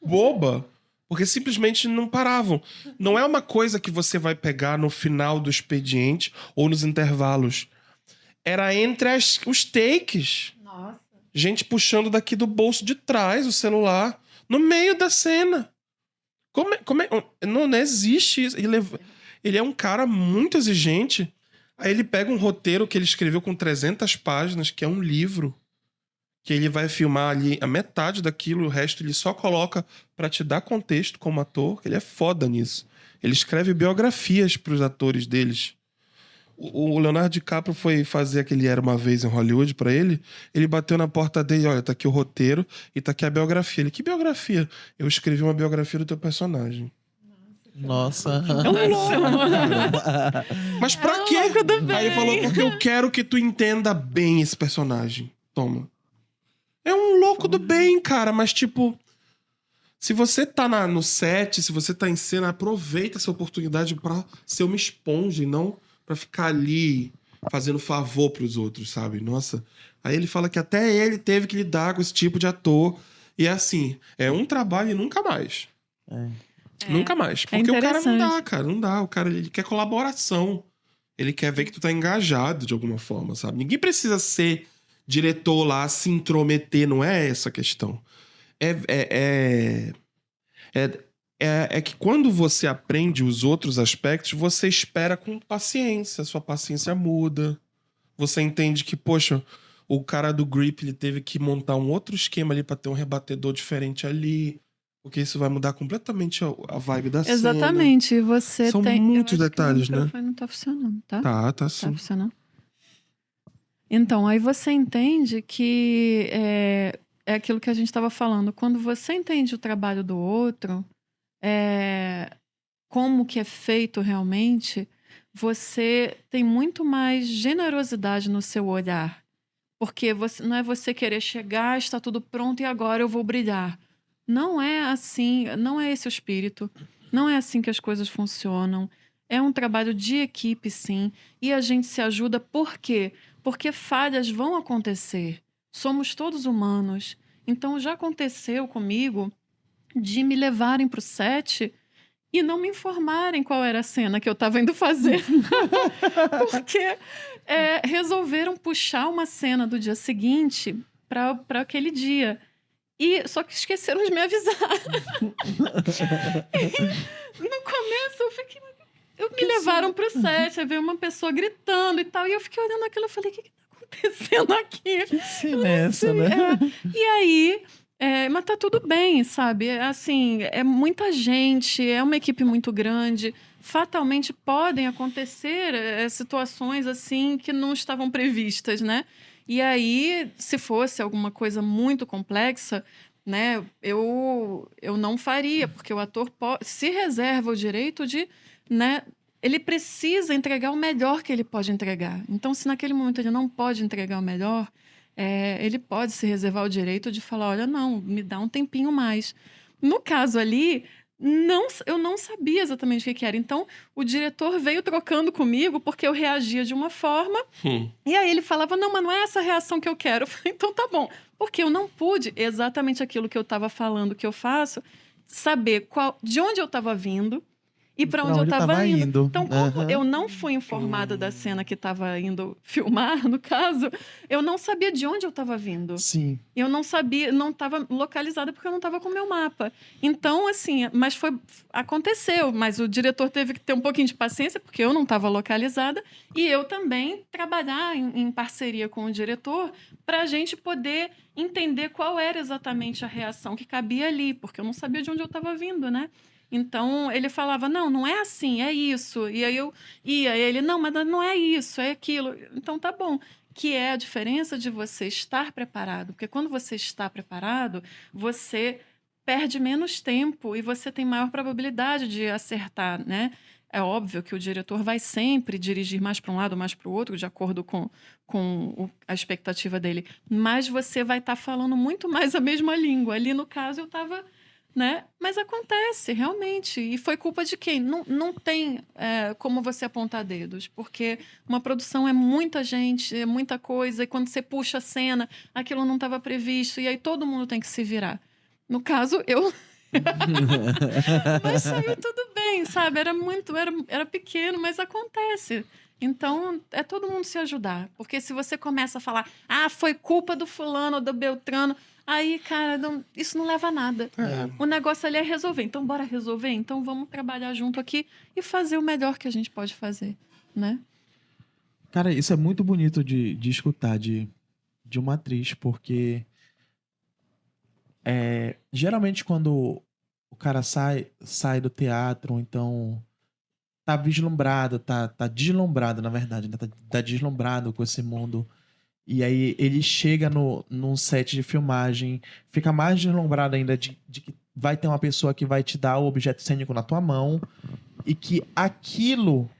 boba, porque simplesmente não paravam. Não é uma coisa que você vai pegar no final do expediente ou nos intervalos. Era entre os takes. Nossa. Gente puxando daqui do bolso de trás o celular, no meio da cena. Não existe isso. Ele é um cara muito exigente. Aí ele pega um roteiro que ele escreveu com 300 páginas, que é um livro, que ele vai filmar ali a metade daquilo, o resto ele só coloca pra te dar contexto como ator, que ele é foda nisso. Ele escreve biografias pros atores deles. O Leonardo DiCaprio foi fazer aquele Era Uma Vez em Hollywood pra ele. Ele bateu na porta dele, olha, tá aqui o roteiro e tá aqui a biografia. Ele, que biografia? Eu escrevi uma biografia do teu personagem. Nossa. É um louco. Mas pra quê? Aí ele falou, porque eu quero que tu entenda bem esse personagem. Toma. É um louco do bem, cara, mas tipo... Se você tá no set, se você tá em cena, aproveita essa oportunidade pra ser uma esponja e não pra ficar ali fazendo favor pros outros, sabe? Nossa. Aí ele fala que até ele teve que lidar com esse tipo de ator. E é assim, é um trabalho e nunca mais. Nunca mais. Porque o cara não dá, cara. Não dá. O cara, ele quer colaboração. Ele quer ver que tu tá engajado de alguma forma, sabe? Ninguém precisa ser diretor lá, se intrometer. Não é essa a questão. É que quando você aprende os outros aspectos, você espera com paciência. Sua paciência muda. Você entende que, poxa, o cara do grip ele teve que montar um outro esquema ali pra ter um rebatedor diferente ali. Porque isso vai mudar completamente a vibe da cena. Exatamente. E você São tem. muitos Eu acho que o detalhes, né? microfone não tá funcionando, tá? Tá Tá sim. funcionando. Então, aí você entende que é aquilo que a gente estava falando. Quando você entende o trabalho do outro, como que é feito realmente, você tem muito mais generosidade no seu olhar. Porque não é você querer chegar, está tudo pronto e agora eu vou brilhar. Não é assim, não é esse o espírito. Não é assim que as coisas funcionam. É um trabalho de equipe, sim. E a gente se ajuda por quê? Porque falhas vão acontecer. Somos todos humanos. Então já aconteceu comigo de me levarem para o set e não me informarem qual era a cena que eu estava indo fazer. Porque resolveram puxar uma cena do dia seguinte para aquele dia. Só que esqueceram de me avisar. No começo eu fiquei... Me levaram pro set, aí veio uma pessoa gritando e tal. E eu fiquei olhando aquilo e falei, o que tá acontecendo aqui? Que cena é essa, né? E aí... mas tá tudo bem, sabe? Assim, é muita gente, é uma equipe muito grande. Fatalmente podem acontecer situações assim que não estavam previstas, né? E aí, se fosse alguma coisa muito complexa, né, eu não faria, porque o ator se reserva o direito de, né, ele precisa entregar o melhor que ele pode entregar. Então, se naquele momento ele não pode entregar o melhor, ele pode se reservar o direito de falar, olha, não, me dá um tempinho mais. No caso ali, eu não sabia exatamente o que era. Então, o diretor veio trocando comigo porque eu reagia de uma forma e aí ele falava, não, mas não é essa reação que eu quero. Eu falei, então tá bom. Porque eu não pude, exatamente aquilo que eu estava falando que eu faço, saber de onde eu estava vindo e para onde eu estava indo. Então, como eu não fui informada da cena que estava indo filmar, no caso, eu não sabia de onde eu estava vindo. Sim. Eu não sabia, não estava localizada porque eu não estava com o meu mapa. Então, assim, mas aconteceu. Mas o diretor teve que ter um pouquinho de paciência porque eu não estava localizada e eu também trabalhar em parceria com o diretor para a gente poder entender qual era exatamente a reação que cabia ali, porque eu não sabia de onde eu estava vindo, né? Então, ele falava, não é assim, é isso. E aí eu ia, e ele, não, mas não é isso, é aquilo. Então, tá bom. Que é a diferença de você estar preparado. Porque quando você está preparado, você perde menos tempo e você tem maior probabilidade de acertar, né? É óbvio que o diretor vai sempre dirigir mais para um lado, mais para o outro, de acordo com a expectativa dele. Mas você vai estar falando muito mais a mesma língua. Ali, no caso, eu estava... Né? Mas acontece, realmente. E foi culpa de quem? Não tem como você apontar dedos, porque uma produção é muita gente, é muita coisa, e quando você puxa a cena, aquilo não estava previsto, e aí todo mundo tem que se virar. No caso, eu... Mas saiu tudo bem, sabe? Era pequeno, mas acontece. Então, é todo mundo se ajudar. Porque se você começa a falar, foi culpa do fulano ou do Beltrano... Aí, cara, isso não leva a nada. O negócio ali é resolver. Então, bora resolver? Então, vamos trabalhar junto aqui e fazer o melhor que a gente pode fazer, né? Cara, isso é muito bonito de escutar de uma atriz, porque geralmente quando o cara sai do teatro, ou então tá vislumbrado, tá deslumbrado, na verdade, né? Tá deslumbrado com esse mundo. E aí ele chega num set de filmagem, fica mais deslumbrado ainda de que vai ter uma pessoa que vai te dar o objeto cênico na tua mão e que aquilo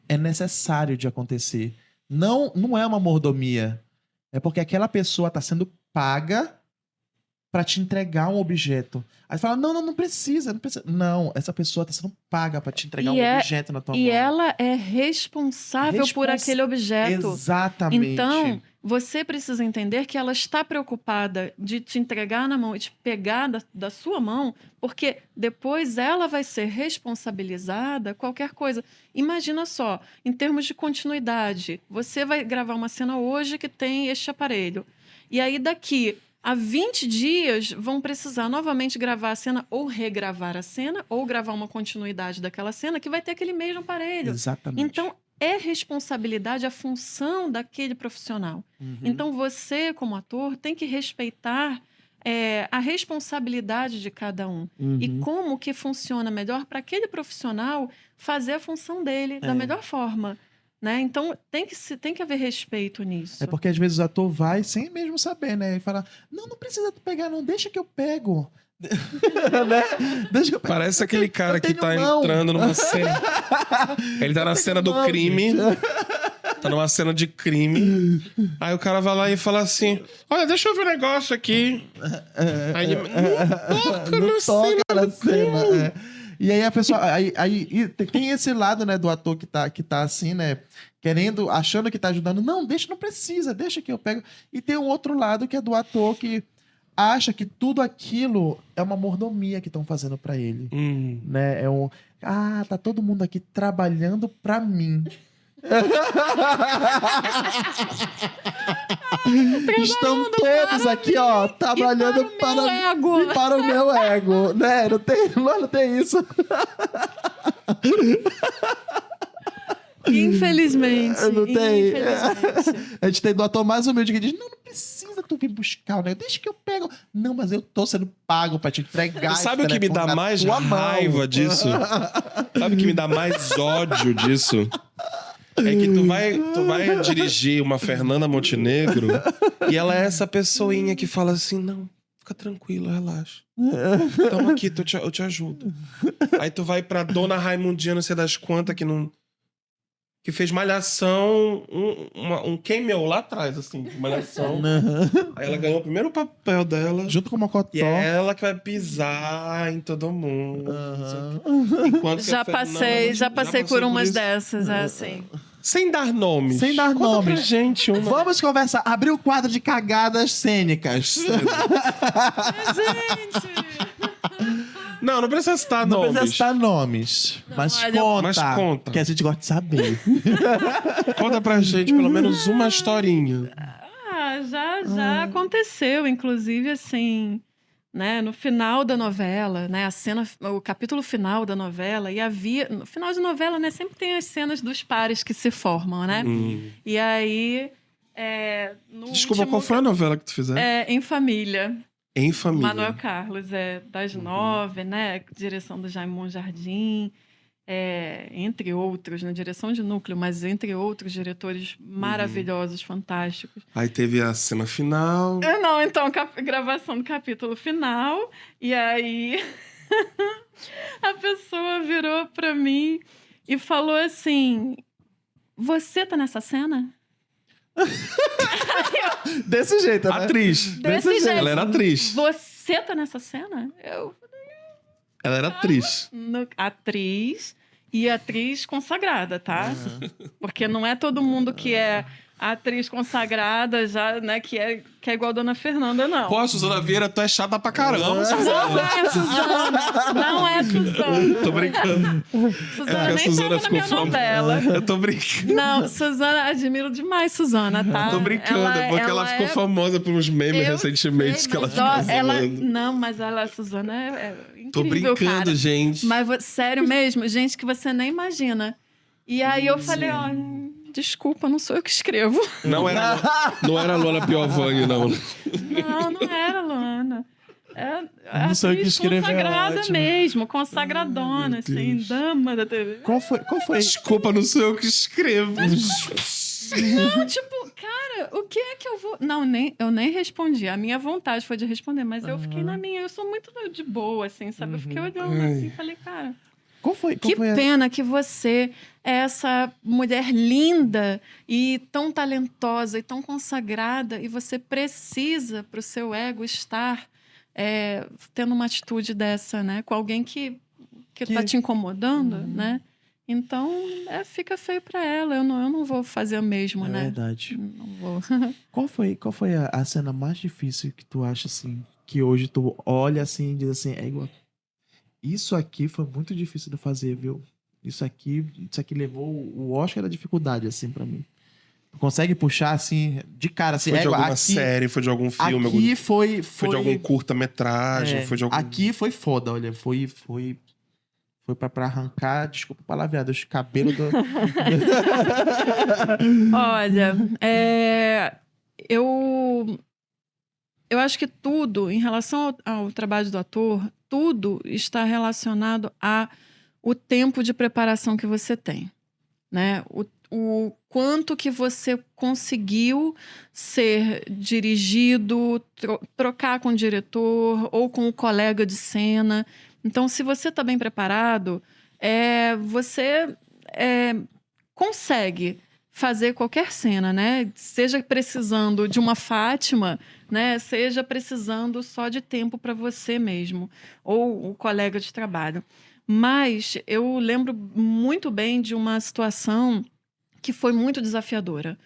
é necessário de acontecer. Não é uma mordomia. É porque aquela pessoa está sendo paga pra te entregar um objeto. Aí fala, não precisa. Não, essa pessoa tá sendo paga pra te entregar um objeto na tua mão. E ela é responsável por aquele objeto. Exatamente. Então, você precisa entender que ela está preocupada de te entregar na mão e te pegar da sua mão, porque depois ela vai ser responsabilizada qualquer coisa. Imagina só, em termos de continuidade, você vai gravar uma cena hoje que tem este aparelho. E aí daqui a 20 dias vão precisar novamente gravar a cena ou regravar a cena ou gravar uma continuidade daquela cena que vai ter aquele mesmo aparelho. Exatamente. Então, é responsabilidade, a função daquele profissional. Então, você, como ator, tem que respeitar a responsabilidade de cada um. E como que funciona melhor para aquele profissional fazer a função dele da melhor forma. Né? Então, tem que haver respeito nisso. É porque às vezes o ator vai sem mesmo saber, né? E fala, não precisa tu pegar, não, deixa que eu pego. Né? Deixa que eu pego. Parece aquele cara que tá mão. entrando numa cena. Ele tá na cena do crime. Tá numa cena de crime. Aí o cara vai lá e fala assim: olha, deixa eu ver um negócio aqui. Aí ele não toca na cena. E aí a pessoa. Aí tem esse lado, né, do ator que tá assim, né? Querendo, achando que tá ajudando. Não, não precisa, deixa que eu pego. E tem um outro lado que é do ator que acha que tudo aquilo é uma mordomia que estão fazendo pra ele. Né? Tá todo mundo aqui trabalhando pra mim. Estão todos aqui, ó, trabalhando para o meu ego, né? Não tem isso. Infelizmente. Não tem. Infelizmente. A gente tem do ator mais humilde que diz: não precisa tu vir buscar, né? Deixa que eu pego. Não, mas eu tô sendo pago pra te entregar. Sabe o que me dá mais raiva disso? Sabe o que me dá mais ódio disso? É que tu vai dirigir uma Fernanda Montenegro e ela é essa pessoinha que fala assim: não, fica tranquilo, relaxa. Tamo aqui, eu te ajudo. Aí tu vai pra Dona Raimundinha, não sei das quantas, que fez Malhação, um cameo lá atrás, assim, de Malhação. Aí ela ganhou o primeiro papel dela. Junto com o Mocotó. E é ela que vai pisar em todo mundo. Enquanto que Já passei por umas dessas, assim. Sem dar nomes. Sem dar Conta nomes. pra gente uma. Vamos conversar. Abrir o quadro de cagadas cênicas. Gente! Não precisa citar Não nomes. precisa citar nomes. Mas conta. Que a gente gosta de saber. Conta pra gente pelo menos uma historinha. Já aconteceu, inclusive, assim, né, no final da novela, né, o capítulo final da novela, no final de novela, né, sempre tem as cenas dos pares que se formam, né? E aí, Desculpa, qual foi a novela que tu fizeste? Em Família. Em Família. Manuel Carlos, das 9, né, direção do Jaime Monjardim, entre outros, na direção de núcleo, mas entre outros diretores maravilhosos, fantásticos. Aí teve a cena final. Então, gravação do capítulo final, e aí a pessoa virou pra mim e falou assim: você tá nessa cena? Desse jeito, né? Atriz. Desse jeito. Ela era atriz. Você tá nessa cena? Ela era atriz. Atriz e atriz consagrada, tá? Porque não é todo mundo que é atriz consagrada já, né, que é igual a Dona Fernanda, não. Pô, Suzana Vieira, tu é chata pra caramba. Não é Suzana. Não é Suzana. Tô brincando. Suzana nem tava na minha novela. Eu tô brincando. Não, Suzana, admiro demais Suzana, tá? Eu tô brincando, porque ela ficou famosa por uns memes recentemente que ela ficou falando. Não, mas a Suzana é incrível, tô brincando, cara. gente. Mas sério mesmo, gente que você nem imagina. E aí eu falei, desculpa, não sou eu que escrevo. Não era a Luana Piovani, não. Não era a Luana. Não sei o que escrever. Consagrada mesmo, consagradona, assim, dama da TV. Qual foi? Desculpa, não sou eu que escrevo. Não, tipo, cara, o que é que eu vou... Não, eu nem respondi. A minha vontade foi de responder, mas eu fiquei na minha. Eu sou muito de boa, assim, sabe? Eu fiquei olhando assim, falei, cara... Qual foi Que pena que você é essa mulher linda e tão talentosa e tão consagrada e você precisa, para o seu ego, estar tendo uma atitude dessa, né? Com alguém que tá te incomodando, né? Então, fica feio para ela. Eu não vou fazer o mesmo, É né? verdade. Não vou. Qual foi a cena mais difícil que tu acha, assim, que hoje tu olha assim e diz assim, igual, isso aqui foi muito difícil de fazer, viu? Isso aqui levou o Oscar da dificuldade, assim, pra mim. Tu consegue puxar, assim, de cara, assim, Foi de alguma aqui, série, foi de algum filme, aqui foi de algum curta-metragem, foi de algum... Aqui foi foda, olha, foi pra arrancar, desculpa o palavreado, os cabelos do... Olha, eu acho que tudo, em relação ao trabalho do ator, tudo está relacionado ao tempo de preparação que você tem, né? O quanto que você conseguiu ser dirigido, trocar com o diretor ou com o colega de cena. Então, se você está bem preparado, você consegue fazer qualquer cena, né? Seja precisando de uma Fátima, né? Seja precisando só de tempo para você mesmo, ou o colega de trabalho. Mas eu lembro muito bem de uma situação que foi muito desafiadora.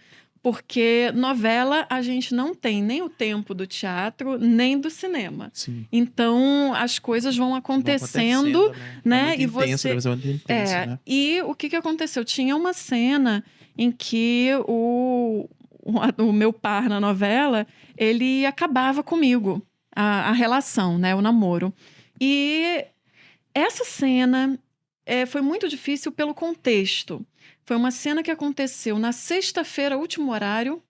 Porque novela a gente não tem nem o tempo do teatro, nem do cinema. Sim. Então as coisas vão acontecendo, né? É muito intenso, deve ser muito intenso, né? E o que aconteceu? Tinha uma cena em que o meu par na novela, ele acabava comigo, a relação, né? O namoro. E essa cena foi muito difícil pelo contexto. Foi uma cena que aconteceu na sexta-feira, último horário,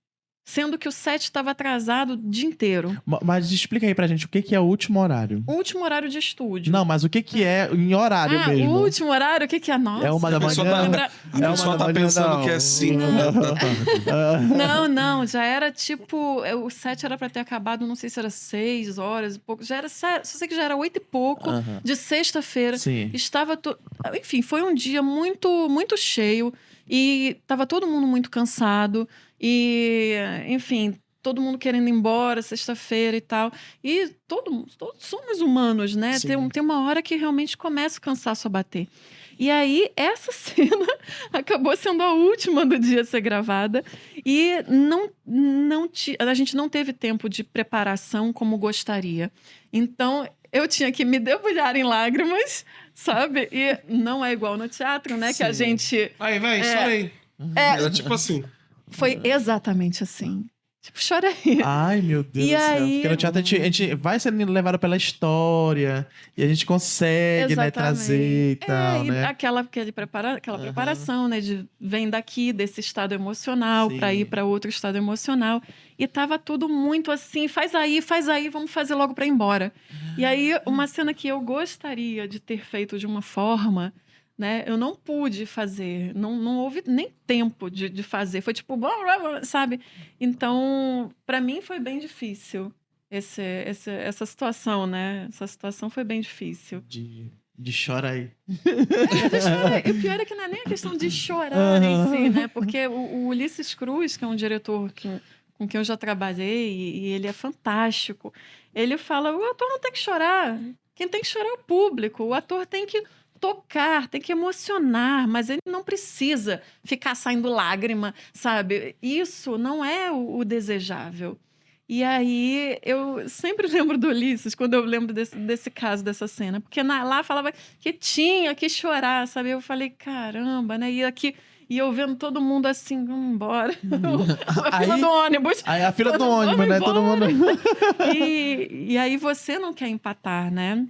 sendo que o set estava atrasado o dia inteiro. Mas explica aí pra gente o que é o último horário. O último horário de estúdio. Não, mas o que é em horário mesmo? O último horário, o que é? Nossa, É uma da manhã? A pessoa tá pensando que é 5 da tarde. Não, já era tipo... O set era pra ter acabado, não sei se era 6 horas e pouco. Já era, só sei que já era 8 e pouco, de sexta-feira. Sim. Enfim, foi um dia muito, muito cheio e tava todo mundo muito cansado. E, enfim, todo mundo querendo ir embora sexta-feira e tal. E todos somos humanos, né? Tem uma hora que realmente começa o cansaço a bater. E aí, essa cena acabou sendo a última do dia a ser gravada. E a gente não teve tempo de preparação como gostaria. Então, eu tinha que me debulhar em lágrimas, sabe? E não é igual no teatro, né? Sim. Que a gente... Vai, chora aí. Era tipo assim. Foi exatamente assim. Tipo, chora aí. Ai, meu Deus E do céu. aí- Porque no teatro a gente vai sendo levado pela história e a gente consegue, né, trazer e tal, e né? aquela preparação, né? Vem daqui, desse estado emocional, Sim. para ir para outro estado emocional. E tava tudo muito assim, faz aí, vamos fazer logo para ir embora. E aí, uma cena que eu gostaria de ter feito de uma forma, né? Eu não pude fazer, não houve nem tempo de fazer. Foi tipo, sabe? Então, para mim foi bem difícil essa situação, né? Essa situação foi bem difícil. De chora aí. E o pior é que não é nem a questão de chorar em si, né? Porque o Ulisses Cruz, que é um diretor com quem eu já trabalhei, e ele é fantástico, ele fala, o ator não tem que chorar. Quem tem que chorar é o público. O ator tem que tocar, tem que emocionar, mas ele não precisa ficar saindo lágrima, sabe? Isso não é o desejável. E aí, eu sempre lembro do Ulisses, quando eu lembro desse caso, dessa cena. Porque lá falava que tinha que chorar, sabe? Eu falei, caramba, né? E eu vendo todo mundo assim, vamos embora. A fila do ônibus. Aí a fila do ônibus, né? Todo mundo... E aí você não quer empatar, né?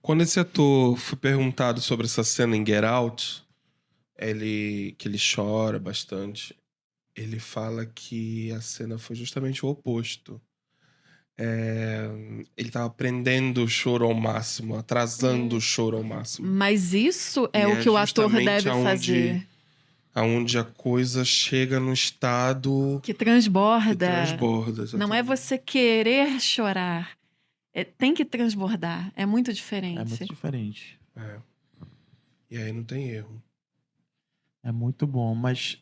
Quando esse ator foi perguntado sobre essa cena em Get Out, que ele chora bastante, ele fala que a cena foi justamente o oposto. Ele tava prendendo o choro ao máximo, atrasando o choro ao máximo. Mas isso E o que o ator justamente deve fazer. Aonde a coisa chega no estado Que transborda. que transborda. Não é você querer chorar. Tem que transbordar. É muito diferente. É muito diferente. E aí não tem erro. É muito bom, mas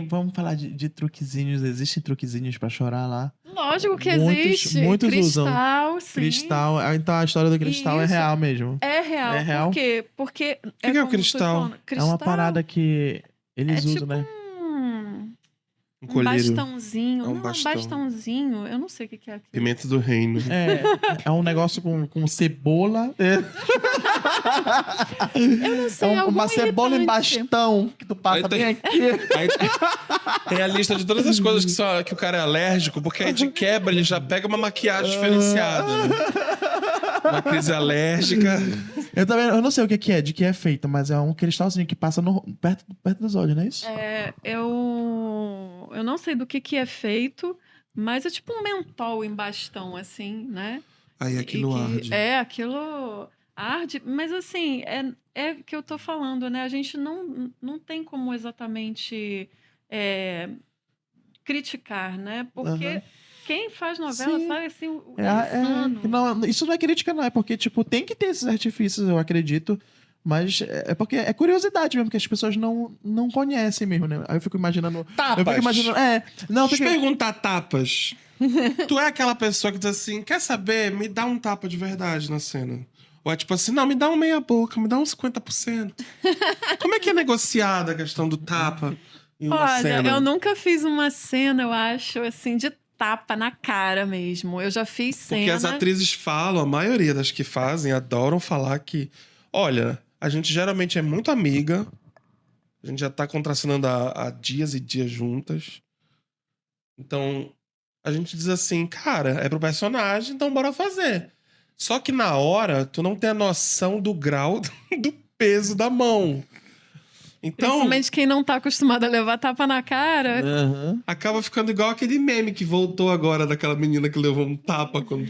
vamos falar de truquezinhos. Existem truquezinhos pra chorar lá? Lógico que Muitos- existe. muitos usam. Cristal, sim. Cristal. Então a história do cristal é Isso. real mesmo. É real. É real? Por quê? Porque. que é o como tu cristal? falando, É uma parada que eles é usam, tipo né? Um um colírio. bastãozinho. É um Não, bastão. um bastãozinho. Eu não sei o que é aquilo. Pimenta do reino. É um negócio com cebola. Eu não sei, algum uma cebola em irritante. bastão que tu passa Aí tem- bem aqui. Aí tem a lista de todas as coisas que o cara é alérgico, porque aí de quebra ele já pega uma maquiagem diferenciada. Né? Uma crise alérgica. Eu não sei o que é, de que é feito, mas é um cristalzinho que passa perto dos olhos, não é isso? Eu não sei do que é feito, mas é tipo um mentol em bastão, assim, né? Aí aquilo arde. Aquilo arde, mas assim, é que eu tô falando, né? A gente não tem como exatamente criticar, né? Porque Aham. quem faz novela Sim. sabe assim, o insano. Não, isso não é crítica, não. É porque, tipo, tem que ter esses artifícios, eu acredito. Mas é porque é curiosidade mesmo, que as pessoas não conhecem mesmo, né? Aí eu fico imaginando. Tapas. Eu fico imaginando. Não, Deixa tem eu que. perguntar tapas. Tu é aquela pessoa que diz assim, quer saber? Me dá um tapa de verdade na cena. Ou é tipo assim, não, me dá um meia boca, me dá um 50%. Como é que é negociada a questão do tapa em uma Olha, cena? eu nunca fiz uma cena, eu acho, assim, de tapa na cara mesmo. Eu já fiz cena. Porque as atrizes falam, a maioria das que fazem, adoram falar que, olha, a gente geralmente é muito amiga, a gente já tá contracenando há dias e dias juntas. Então, a gente diz assim, cara, é pro personagem, então bora fazer. Só que na hora, tu não tem a noção do grau do peso da mão. Então, Principalmente quem não tá acostumado a levar tapa na cara. Aham. acaba ficando igual aquele meme que voltou agora daquela menina que levou um tapa quando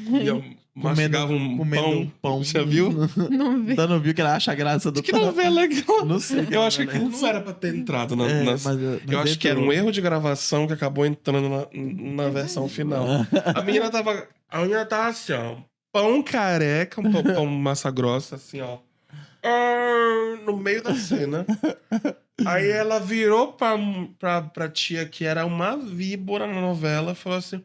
mastigava um comendo pão. Já viu? Não vi. Então não viu que ela acha graça do Que novela legal. Não sei. Eu acho que não era pra ter entrado na. Eu acho que era um erro de gravação que acabou entrando na versão final. A menina tava assim, ó. Pão careca, um pão massa grossa, assim, ó. No meio da cena. Aí ela virou pra tia que era uma víbora na novela e falou assim.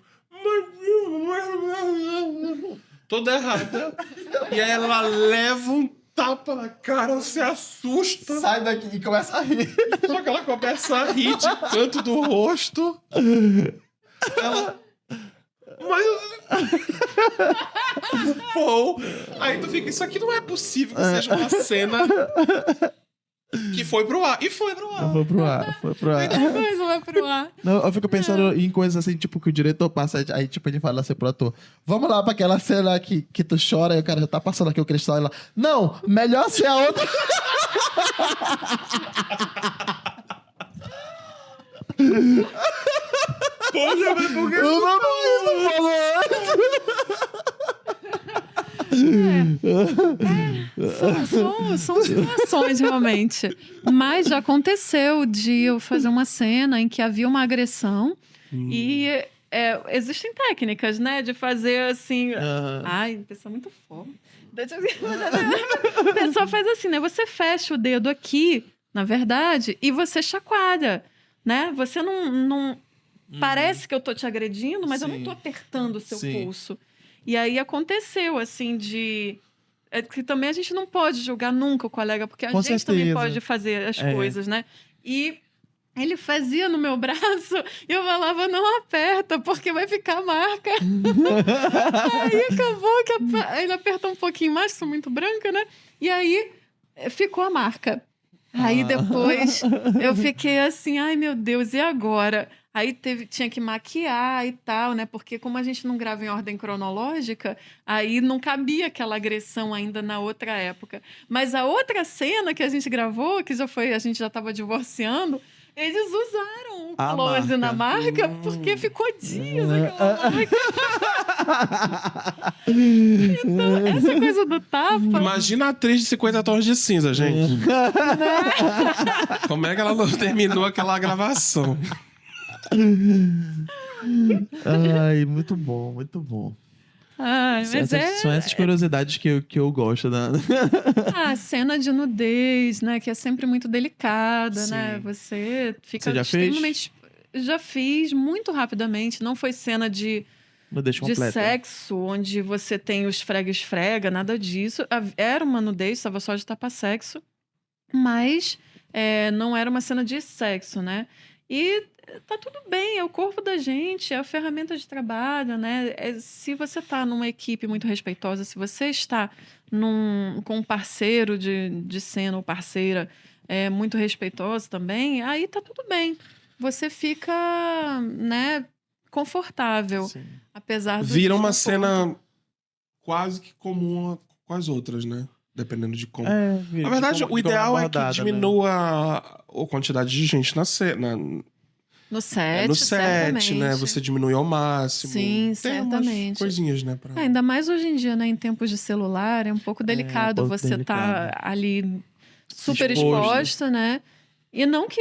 Toda errada. E aí ela leva um tapa na cara, se assusta. Sai daqui e começa a rir. Só que ela começa a rir de canto do rosto. Ela. Mas. Pô. Aí tu fica, isso aqui não é possível que seja uma cena que foi pro ar. E foi pro ar. Foi pro ar. Depois vai pro ar. Não, eu fico pensando em coisas assim, tipo, que o diretor passa, aí tipo, ele fala assim pro ator, vamos lá pra aquela cena que tu chora e o cara já tá passando aqui o cristal e lá, não, melhor ser a outra. Poxa, mas por que Eu não falou. São situações, realmente. Mas já aconteceu de eu fazer uma cena em que havia uma agressão e existem técnicas, né? De fazer assim. Ai, pessoa muito foda. A pessoa faz assim, né? Você fecha o dedo aqui, na verdade, e você chacoalha, né? Você não parece que eu tô te agredindo, mas eu não tô apertando o seu pulso. E aí aconteceu, assim, que também a gente não pode julgar nunca o colega, porque a gente também pode fazer as coisas, né? E ele fazia no meu braço e eu falava, não aperta, porque vai ficar marca. Aí acabou que ele apertou um pouquinho mais, que sou muito branca, né? E aí ficou a marca. Aí depois eu fiquei assim, ai meu Deus, e agora? Aí tinha que maquiar e tal, né? Porque como a gente não grava em ordem cronológica, aí não cabia aquela agressão ainda na outra época. Mas a outra cena que a gente gravou, que a gente já estava divorciando, eles usaram o close na marca, porque ficou dias aquela marca. Então, essa coisa do tapa... Imagina a atriz de 50 Tons de Cinza, gente. Como é que ela não terminou aquela gravação? Ai, muito bom, muito bom. Ai, mas São essas curiosidades que eu gosto. a cena de nudez, né? Que é sempre muito delicada, Sim. né? Você fica Você já fez? extremamente... Já fiz muito rapidamente. Não foi cena de Nudez completa. sexo, onde você tem o esfrega-esfrega, nada disso. Era uma nudez, estava só de tapa-sexo. Mas não era uma cena de sexo, né? E tá tudo bem, é o corpo da gente, é a ferramenta de trabalho, né? Se você tá numa equipe muito respeitosa, se você está com um parceiro de cena ou parceira muito respeitoso também, aí tá tudo bem. Você fica, né, confortável, Sim. apesar do Vira uma desconforto. cena quase que comum com as outras, né? Dependendo de como. Na Na verdade, o ideal é que diminua a quantidade de gente na cena. No set, No set, certamente. né? Você diminui ao máximo. Sim, Tem umas certamente. coisinhas, né? Pra... Ainda mais hoje em dia, né? Em tempos de celular, é um pouco delicado pouco você delicado. tá ali super Exposto. exposta, né? E não que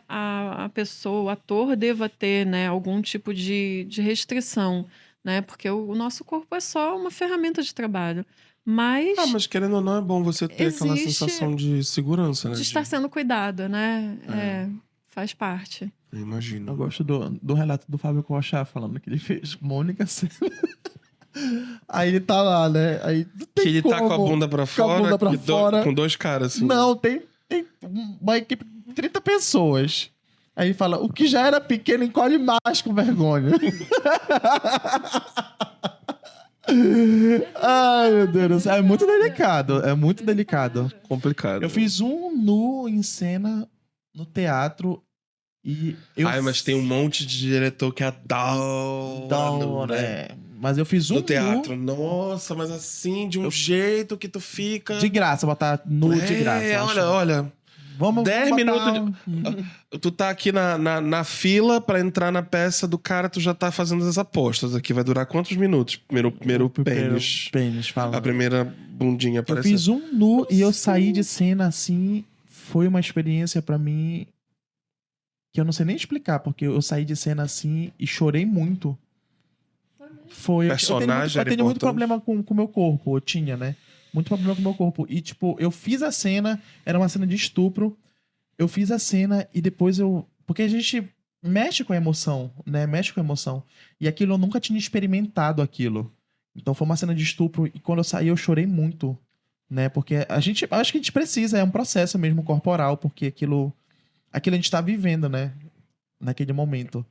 a pessoa, o ator, deva ter, né, algum tipo de restrição, né? Porque o nosso corpo é só uma ferramenta de trabalho. mas querendo ou não, é bom você ter aquela Existe sensação de segurança, né? de estar sendo cuidada, né? Faz parte. Eu imagino. Eu gosto do relato do Fábio Kochá falando que ele fez Mônica Cena. Aí ele tá lá, né? Aí não tem Que ele tá com a como. bunda pra Com a fora, bunda pra e fora. com dois caras, assim. Não, tem uma equipe de 30 pessoas. Aí ele fala, o que já era pequeno encolhe mais com vergonha. Ai, meu Deus do céu. É muito delicado. É muito delicado. Complicado. Eu fiz um nu em cena no teatro e eu... Mas tem um monte de diretor que adora, né? Mas eu fiz um No teatro. nu Nossa, mas assim, de um jeito que tu fica... de graça, botar nu de graça. eu acho. olha... Vamos 10 botar minutos Tu tá aqui na fila pra entrar na peça do cara, tu já tá fazendo as apostas aqui. Vai durar quantos minutos? Primeiro pênis. Pênis, fala. A primeira bundinha Eu apareceu. fiz um nu e eu saí de cena assim. Foi uma experiência pra mim que eu não sei nem explicar, porque eu saí de cena assim e chorei muito. Foi. Personagem eu era tenho muito importante. problema com o meu corpo, eu tinha, né? Muito problema com o meu corpo. E, tipo, eu fiz a cena, era uma cena de estupro. Eu fiz a cena e depois eu. Porque a gente mexe com a emoção, né? Mexe com a emoção. E aquilo eu nunca tinha experimentado aquilo. Então foi uma cena de estupro e quando eu saí eu chorei muito, né? Porque acho que a gente precisa, é um processo mesmo corporal, porque aquilo a gente tá vivendo, né? Naquele momento.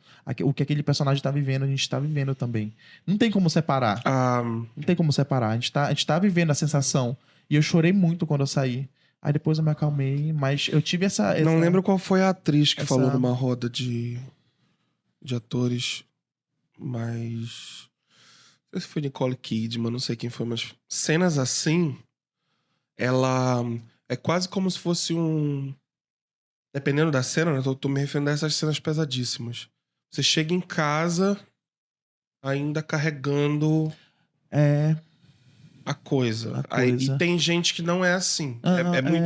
O que aquele personagem tá vivendo, a gente tá vivendo também. Não tem como separar. Não tem como separar. A gente tá vivendo a sensação. E eu chorei muito quando eu saí. Aí depois eu me acalmei, mas eu tive essa... Não lembro qual foi a atriz que essa- falou numa roda de atores, mas... Não sei se foi Nicole Kidman, não sei quem foi, mas cenas assim, ela é quase como se fosse um... Dependendo da cena, né? Tô me referindo a essas cenas pesadíssimas. Você chega em casa ainda carregando a coisa. E tem gente que não é assim.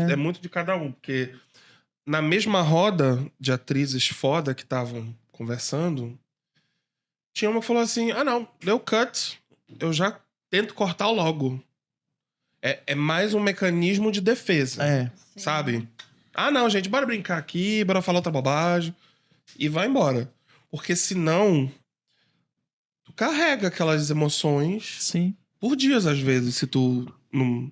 É muito de cada um, porque na mesma roda de atrizes foda que estavam conversando, tinha uma que falou assim, não, deu cut, eu já tento cortar logo. É mais um mecanismo de defesa, sabe? Não, gente, bora brincar aqui, bora falar outra bobagem. E vai embora. Porque senão, tu carrega aquelas emoções Sim. por dias, às vezes, se tu não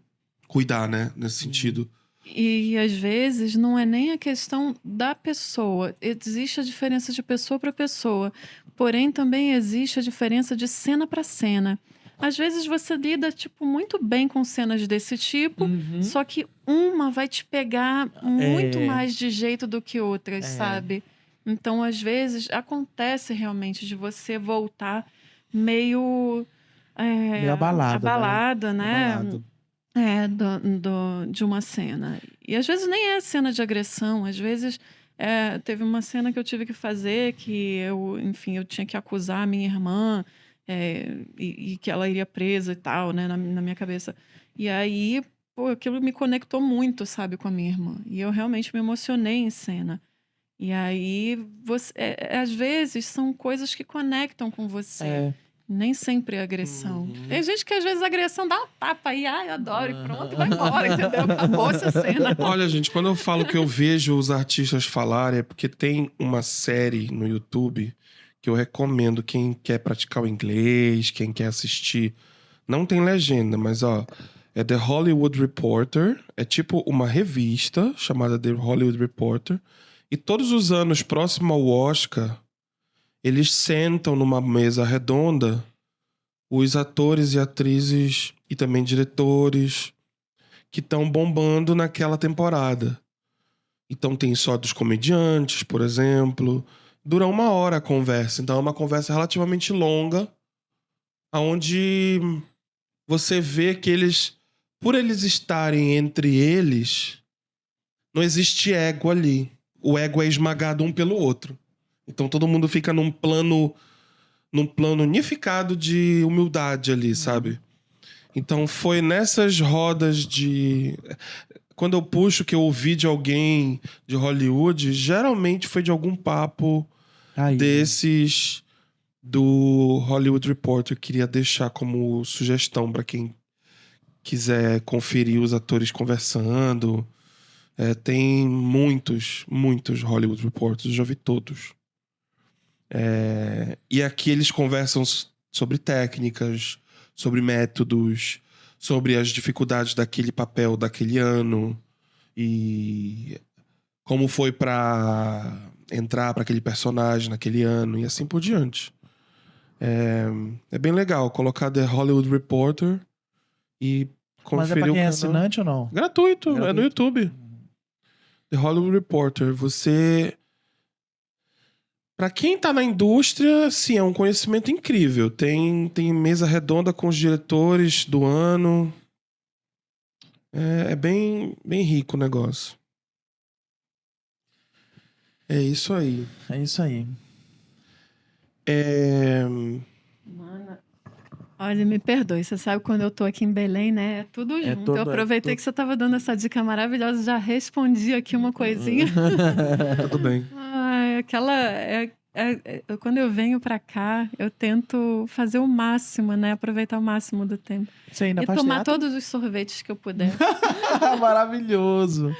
cuidar, né? Nesse sentido. E às vezes não é nem a questão da pessoa. Existe a diferença de pessoa para pessoa. Porém, também existe a diferença de cena para cena. Às vezes você lida, tipo, muito bem com cenas desse tipo, só que uma vai te pegar muito mais de jeito do que outras, sabe? Então, às vezes, acontece realmente de você voltar meio abalada, né? Abalado. De uma cena. E às vezes nem é cena de agressão, às vezes teve uma cena que eu tive que fazer que eu tinha que acusar a minha irmã e que ela iria presa e tal, né, na minha cabeça. E aí, pô, aquilo me conectou muito, sabe, com a minha irmã. E eu realmente me emocionei em cena. E aí, às vezes, são coisas que conectam com você. Nem sempre é agressão. Uhum. Tem gente que às vezes a agressão dá um tapa aí, ai, adoro, e pronto, vai embora, entendeu? Acabou essa cena. Olha, gente, quando eu falo que eu vejo os artistas falarem, é porque tem uma série no YouTube que eu recomendo quem quer praticar o inglês, quem quer assistir. Não tem legenda, mas ó, é The Hollywood Reporter. É tipo uma revista chamada The Hollywood Reporter. E todos os anos, próximo ao Oscar, eles sentam numa mesa redonda os atores e atrizes e também diretores que estão bombando naquela temporada. Então tem só dos comediantes, por exemplo. Dura 1 hora a conversa. Então é uma conversa relativamente longa, onde você vê que eles, por eles estarem entre eles, não existe ego ali. O ego é esmagado um pelo outro. Então todo mundo fica num plano unificado de humildade ali, sabe? Então foi nessas rodas de... Quando eu puxo que eu ouvi de alguém de Hollywood, geralmente foi de algum papo Aí, desses do Hollywood Reporter. Eu queria deixar como sugestão para quem quiser conferir os atores conversando. Tem muitos Hollywood Reporters, eu já vi todos. E aqui eles conversam sobre técnicas, sobre métodos, sobre as dificuldades daquele papel daquele ano e como foi pra entrar pra aquele personagem naquele ano e assim por diante. É bem legal colocar The Hollywood Reporter e mas é conferir pra quem o é canal. assinante ou não? Gratuito, é no Gratuito. YouTube. The Hollywood Reporter. Você... Pra quem tá na indústria, sim, é um conhecimento incrível. Tem mesa redonda com os diretores do ano. É bem rico o negócio. É isso aí. É isso aí. Mana, olha, me perdoe, você sabe quando eu tô aqui em Belém, né? É tudo É junto. tudo- Eu aproveitei que você tava dando essa dica maravilhosa, já respondi aqui uma coisinha. Tudo bem. Ai, quando eu venho pra cá, eu tento fazer o máximo, né? Aproveitar o máximo do tempo. Você ainda E faz tomar teatro? todos os sorvetes que eu puder. Maravilhoso.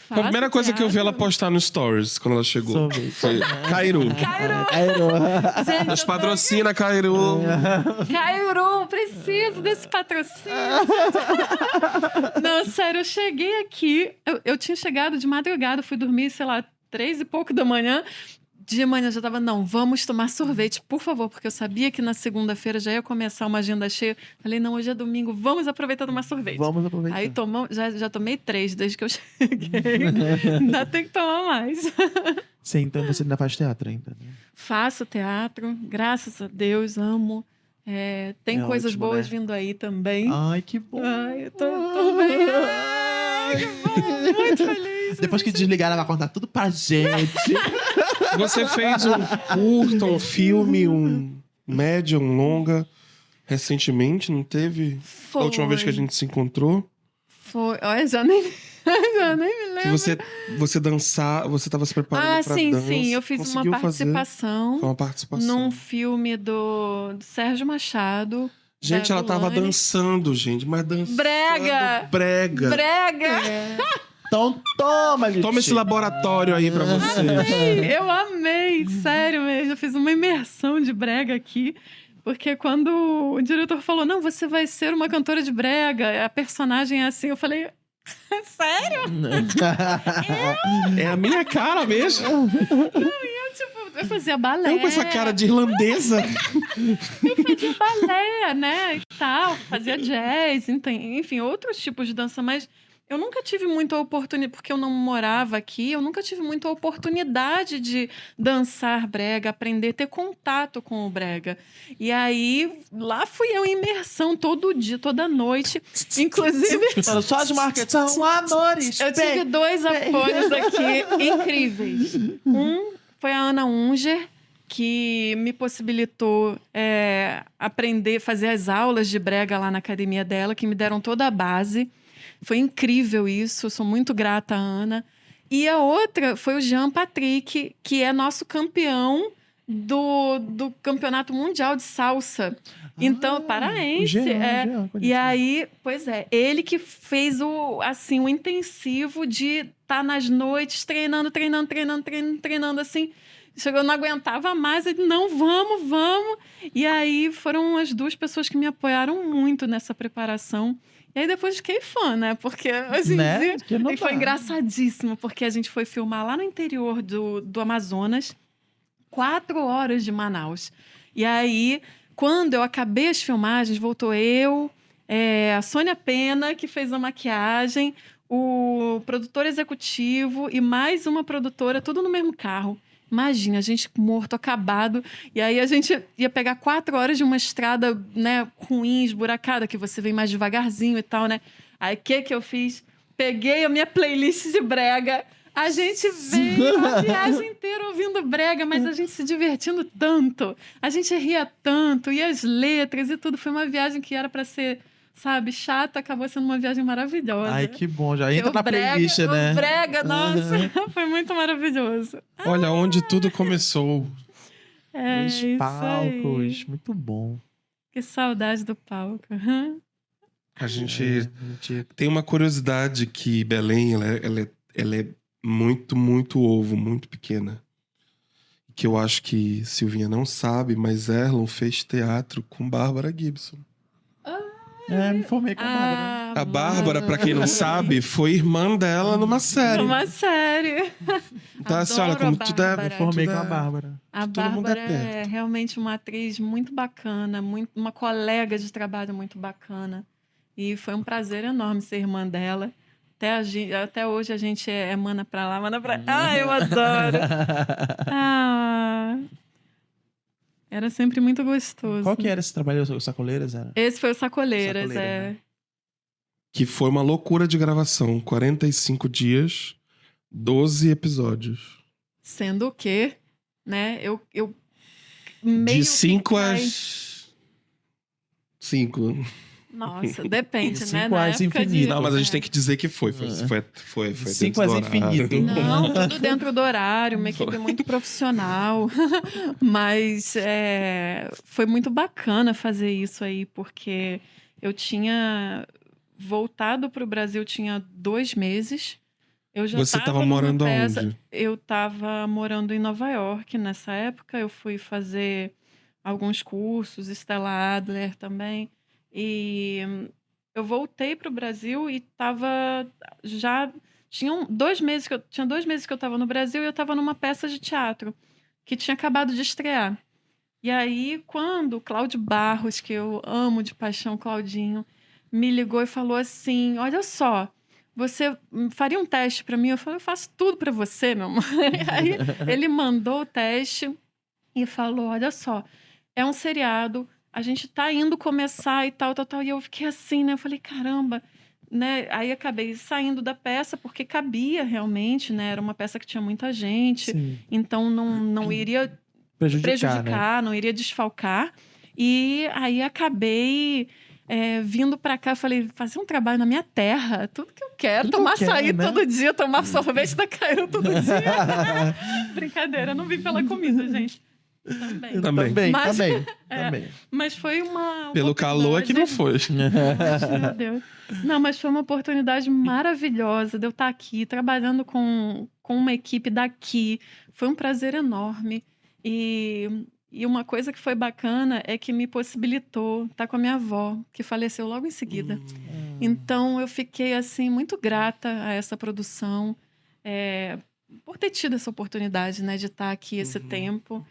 Foi a primeira coisa que eu vi ela teatro. postar no Stories quando ela chegou. Sorvete. Foi Cairu. Gente, Nos patrocina, Cairu. Cairu, preciso desse patrocínio. Não, sério, eu cheguei aqui. Eu tinha chegado de madrugada, fui dormir, sei lá, 3 e pouco da manhã. De manhã já tava, não, vamos tomar sorvete, por favor, porque eu sabia que na segunda-feira já ia começar uma agenda cheia. Falei, não, hoje é domingo, vamos aproveitar e tomar sorvete. Vamos aproveitar. Aí já tomei 3 desde que eu cheguei. Ainda tem que tomar mais. Sim, então você ainda faz teatro ainda, né? Faço teatro, graças a Deus, amo. Tem É coisas ótimo, boas né? vindo aí também. Ai, que bom. Ai, eu tô bem. Ai, que bom, muito feliz. Depois que desligar, ela vai contar tudo pra gente. Você fez um curta, um filme, um média, um longa recentemente, não teve? Foi. A última vez que a gente se encontrou. Foi. Olha, já nem me lembro. Que você dançar, você tava se preparando pra sim, dança. sim. Eu fiz uma Conseguiu fazer. participação Foi uma participação. num filme do Sérgio Machado. Gente, da ela tava Gulani. dançando, gente, mas dançando. Brega! Brega! Brega! Então toma, gente. Toma esse laboratório aí pra você. Eu amei, sério mesmo. Eu fiz uma imersão de brega aqui. Porque quando o diretor falou, não, você vai ser uma cantora de brega, a personagem é assim, eu falei, sério? É a minha cara mesmo. Eu fazia balé. Eu com essa cara de irlandesa. Eu fazia balé, né, e tal. Fazia jazz, enfim, outros tipos de dança, mas eu nunca tive muita oportunidade, porque eu não morava aqui, eu nunca tive muita oportunidade de dançar brega, aprender, ter contato com o brega. E aí, lá fui eu em imersão todo dia, toda noite. Inclusive, Só as marcas são amores. eu tive 2 apoios aqui incríveis. Um foi a Ana Unger, que me possibilitou aprender, fazer as aulas de brega lá na academia dela, que me deram toda a base. Foi incrível isso, sou muito grata à Ana. E a outra foi o Jean Patrick, que é nosso campeão do Campeonato Mundial de Salsa. Então, paraense. O Jean, E aí, pois é, ele que fez o intensivo de estar nas noites treinando, assim. Chegou, não aguentava mais, ele, não, vamos. E aí foram as duas pessoas que me apoiaram muito nessa preparação. E aí depois fiquei fã, né? Porque hoje em dia... E foi engraçadíssimo, porque a gente foi filmar lá no interior do Amazonas, 4 horas de Manaus. E aí, quando eu acabei as filmagens, voltou eu, a Sônia Pena, que fez a maquiagem, o produtor executivo e mais uma produtora, tudo no mesmo carro. Imagina, a gente morto, acabado. E aí a gente ia pegar 4 horas de uma estrada, né, ruim, esburacada, que você vem mais devagarzinho e tal, né? Aí o que eu fiz? Peguei a minha playlist de brega. A gente veio a viagem inteira ouvindo brega, mas a gente se divertindo tanto. A gente ria tanto. E as letras e tudo. Foi uma viagem que era para ser, sabe, chata. Acabou sendo uma viagem maravilhosa. Ai, que bom. Já entra na playlist, né? O brega, nossa. Foi muito maravilhoso. Olha onde tudo começou. Os palcos. Muito bom. Que saudade do palco. A gente tem uma curiosidade que Belém, ela é muito, muito ovo, muito pequena. Que eu acho que Silvinha não sabe, mas Erlon fez teatro com Bárbara Gibson. Me formei com a Bárbara. A Bárbara, pra quem não sabe, foi irmã dela numa série. Uma série. Então, assim, olha, como tudo é... Me formei com a Bárbara. A Bárbara é realmente uma atriz muito bacana, uma colega de trabalho muito bacana. E foi um prazer enorme ser irmã dela. Até hoje a gente é mana pra lá, mana pra... eu adoro! Era sempre muito gostoso. Qual que era esse trabalho? O Sacoleiras? Era? Esse foi o Sacoleiras, Né? Que foi uma loucura de gravação. 45 dias, 12 episódios. Sendo que, né, eu de 5 às 5. Nossa, depende, né? 5 às infinito. Não, mas a gente tem que dizer que foi 5 às infinito. Não, tudo dentro do horário, uma equipe muito profissional. Mas foi muito bacana fazer isso aí, porque eu tinha voltado para o Brasil, tinha 2 meses. Você estava morando aonde? Eu estava morando em Nova York nessa época. Eu fui fazer alguns cursos, Stella Adler também. E eu voltei para o Brasil e tinha 2 meses que eu estava no Brasil e eu estava numa peça de teatro que tinha acabado de estrear. E aí, quando o Cláudio Barros, que eu amo de paixão, Claudinho, me ligou e falou assim: olha só, você faria um teste para mim? Eu falei: eu faço tudo para você, meu amor. Aí ele mandou o teste e falou: olha só, é um seriado, a gente tá indo começar e tal. E eu fiquei assim, né? Eu falei: caramba, né? Aí acabei saindo da peça porque cabia realmente, né? Era uma peça que tinha muita gente. Sim. Então não iria prejudicar, né? Não iria desfalcar. E aí acabei vindo pra cá. Falei: fazer um trabalho na minha terra, tudo que eu quero. Tomar açaí, né? Todo dia, tomar sorvete da Cairu todo dia. Brincadeira, eu não vim pela comida, gente. Também. Mas foi uma pelo calor é que não foi. Meu Deus. Não, mas foi uma oportunidade maravilhosa de eu estar aqui, trabalhando com uma equipe daqui. Foi um prazer enorme. E uma coisa que foi bacana é que me possibilitou estar com a minha avó, que faleceu logo em seguida. Então, eu fiquei, assim, muito grata a essa produção, por ter tido essa oportunidade, né, de estar aqui esse tempo.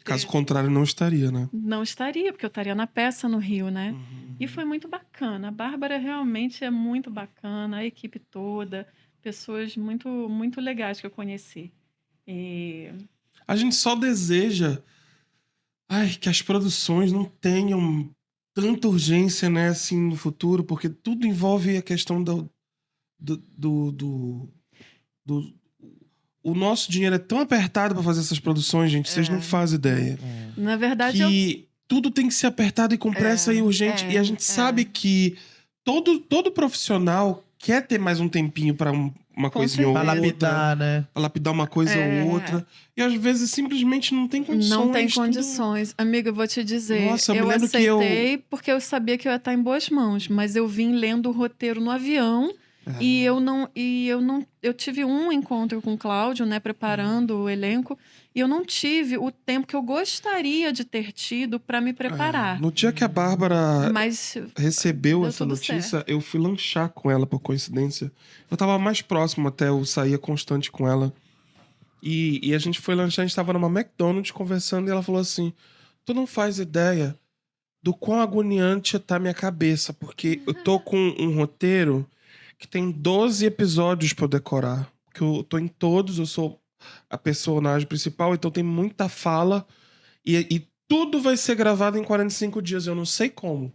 Caso contrário, não estaria, né? Não estaria, porque eu estaria na peça no Rio, né? E foi muito bacana. A Bárbara realmente é muito bacana, a equipe toda, pessoas muito, muito legais que eu conheci. A gente só deseja que as produções não tenham tanta urgência, né, assim, no futuro, porque tudo envolve a questão o nosso dinheiro é tão apertado para fazer essas produções, gente, vocês não fazem ideia. Na verdade, que tudo tem que ser apertado e com pressa e urgente. E a gente sabe que todo profissional quer ter mais um tempinho para uma Com coisinha ou Pra certeza. outra. lapidar, né? Pra lapidar uma coisa ou outra. E às vezes simplesmente não tem condições. Não tem tudo- condições. Amiga, eu vou te dizer, Nossa, eu me eu lembro que eu- aceitei porque eu sabia que eu ia estar em boas mãos, mas eu vim lendo o roteiro no avião e eu tive um encontro com o Cláudio, né, preparando o elenco, e eu não tive o tempo que eu gostaria de ter tido para me preparar. No dia que a Bárbara Mas recebeu deu essa tudo notícia, eu fui lanchar com ela, por coincidência. Eu tava mais próximo até, eu saía constante com ela. E a gente foi lanchar, a gente tava numa McDonald's conversando e ela falou assim: Tu não faz ideia do quão agoniante tá a minha cabeça, porque eu tô com um roteiro que tem 12 episódios pra eu decorar. Que eu tô em todos, eu sou a personagem principal, então tem muita fala e tudo vai ser gravado em 45 dias, eu não sei como.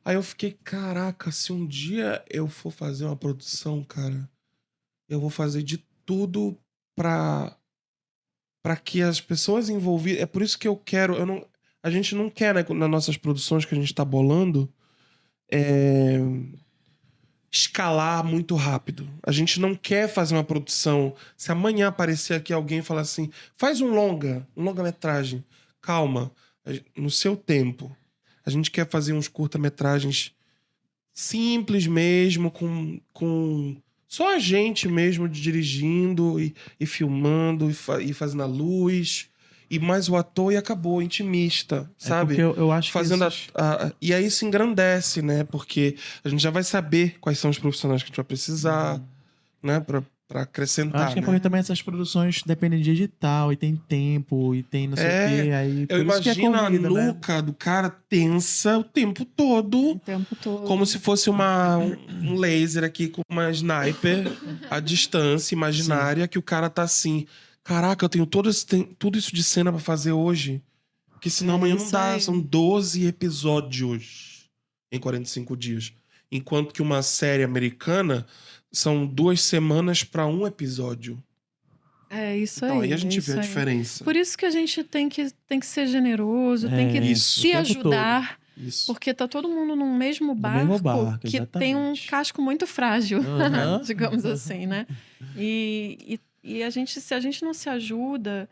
Aí eu fiquei, caraca, se um dia eu for fazer uma produção, cara, eu vou fazer de tudo pra, pra que as pessoas envolvidas. É por isso que eu quero. A gente não quer, né, nas nossas produções que a gente tá bolando, é, escalar muito rápido. A gente não quer fazer uma produção. Se amanhã aparecer aqui alguém e falar assim, faz um longa-metragem. Calma, no seu tempo. A gente quer fazer uns curta-metragens simples mesmo, com só a gente mesmo dirigindo e filmando e fazendo a luz. E mais o ator e acabou, intimista, É sabe? porque eu acho que Fazendo esses- e aí isso engrandece, né? Porque a gente já vai saber quais são os profissionais que a gente vai precisar, né? Pra eu acrescentar, acho que é né? porque também essas produções dependem de edital, e tem tempo, e tem não sei o quê, aí Eu por isso que é imagino a corrido, né? nuca do cara tensa o tempo todo, o tempo todo. como se fosse um laser aqui com uma sniper à distância imaginária, que o cara tá assim, caraca, eu tenho tudo isso de cena pra fazer hoje. Porque senão É amanhã não isso dá. aí. São 12 episódios em 45 dias. Enquanto que uma série americana são 2 semanas pra um episódio. É isso Então aí. aí a gente é vê isso a aí. diferença. Por isso que a gente tem que ser generoso, tem que Isso, se o tempo ajudar, Isso. porque tá todo mundo no mesmo No mesmo barco, barco, que tem um exatamente. casco muito frágil, Aham. digamos assim, né? E a gente, se a gente não se ajuda,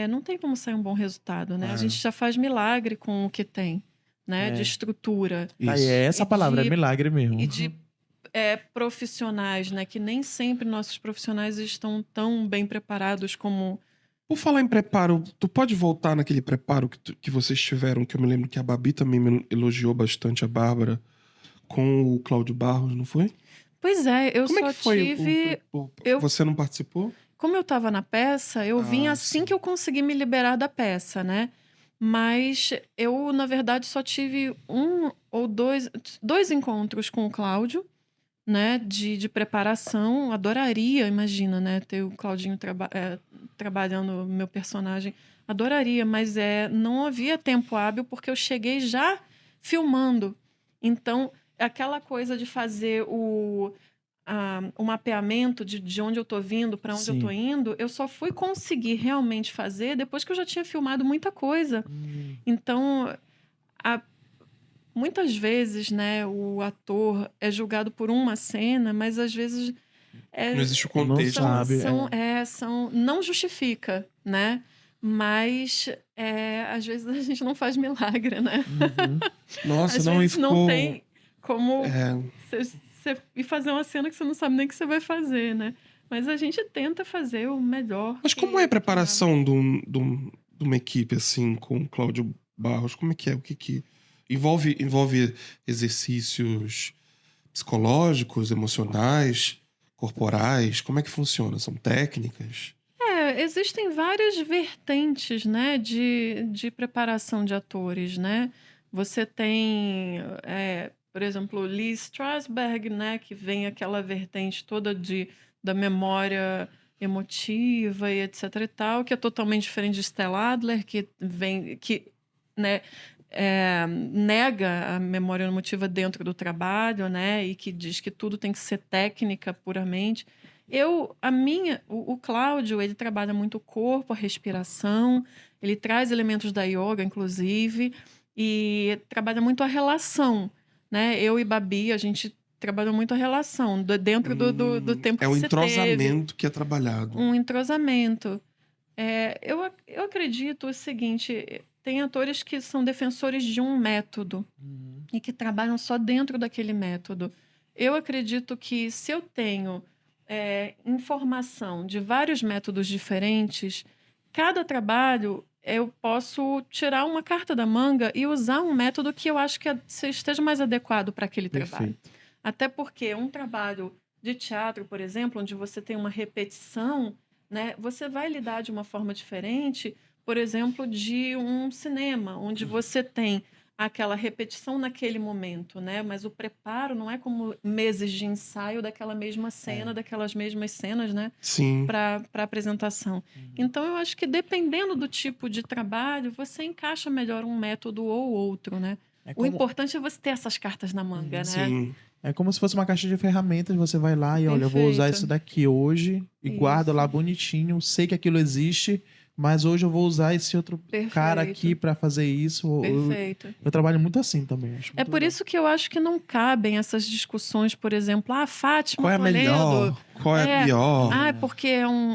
não tem como sair um bom resultado, né? A É. gente já faz milagre com o que tem, né? De É. estrutura Tá aí, Isso. é essa E palavra, de- é milagre mesmo. e de profissionais, né? Que nem sempre nossos profissionais estão tão bem preparados como Por falar em preparo, tu pode voltar naquele preparo que vocês tiveram, que eu me lembro que a Babi também me elogiou bastante, a Bárbara, com o Cláudio Barros, não foi? Pois é, eu Como é só que foi? tive. eu- Você não participou? Como eu estava na peça, eu vim Ah, assim sim. que eu consegui me liberar da peça, né? Mas eu, na verdade, só tive um ou dois encontros com o Cláudio, né? De preparação. Adoraria, imagina, né? Ter o Claudinho trabalhando o meu personagem. Adoraria, mas não havia tempo hábil porque eu cheguei já filmando. Então, aquela coisa de fazer o mapeamento de onde eu estou vindo, para onde eu Sim. estou indo, eu só fui conseguir realmente fazer depois que eu já tinha filmado muita coisa. Então, muitas vezes, né, o ator é julgado por uma cena, mas às vezes Não existe o Não contexto. sabe. não justifica, né? Mas às vezes a gente não faz milagre, né? Uhum. Nossa, Às não, e vezes ficou... não tem como É, você ir fazer uma cena que você não sabe nem o que você vai fazer, né? Mas a gente tenta fazer o melhor. Mas como é a preparação de uma equipe assim, com o Cláudio Barros? Como é que é? O que envolve exercícios psicológicos, emocionais, corporais? Como é que funciona? São técnicas? Existem várias vertentes, né, de preparação de atores, né? Você tem, por exemplo, Lee Strasberg, né, que vem aquela vertente toda da memória emotiva e etc e tal, que é totalmente diferente de Stella Adler, né, nega a memória emotiva dentro do trabalho, né, e que diz que tudo tem que ser técnica puramente. O Cláudio, ele trabalha muito o corpo, a respiração, ele traz elementos da yoga, inclusive, e trabalha muito a relação, né? Eu e Babi, a gente trabalhou muito a relação, dentro do tempo É que o você teve. entrosamento que é trabalhado. Um entrosamento. Eu acredito o seguinte, tem atores que são defensores de um método e que trabalham só dentro daquele método. Eu acredito que se eu tenho informação de vários métodos diferentes, cada trabalho eu posso tirar uma carta da manga e usar um método que eu acho que esteja mais adequado para aquele trabalho. Perfeito. Até porque um trabalho de teatro, por exemplo, onde você tem uma repetição, né, você vai lidar de uma forma diferente, por exemplo, de um cinema, onde você tem aquela repetição naquele momento, né? Mas o preparo não é como meses de ensaio daquela mesma cena, daquelas mesmas cenas, né? Sim. Para apresentação. Então, eu acho que dependendo do tipo de trabalho, você encaixa melhor um método ou outro, né? O importante é você ter essas cartas na manga, né? Sim. É como se fosse uma caixa de ferramentas, você vai lá e olha, eu vou usar Perfeito. isso daqui hoje e Isso. guardo lá bonitinho, sei que aquilo existe, mas hoje eu vou usar esse outro cara Perfeito. aqui pra fazer isso. Perfeito. Eu trabalho muito assim também. Acho É muito por legal. isso que eu acho que não cabem essas discussões, por exemplo, Fátima Qual é a Toledo. melhor? Qual é a pior? Porque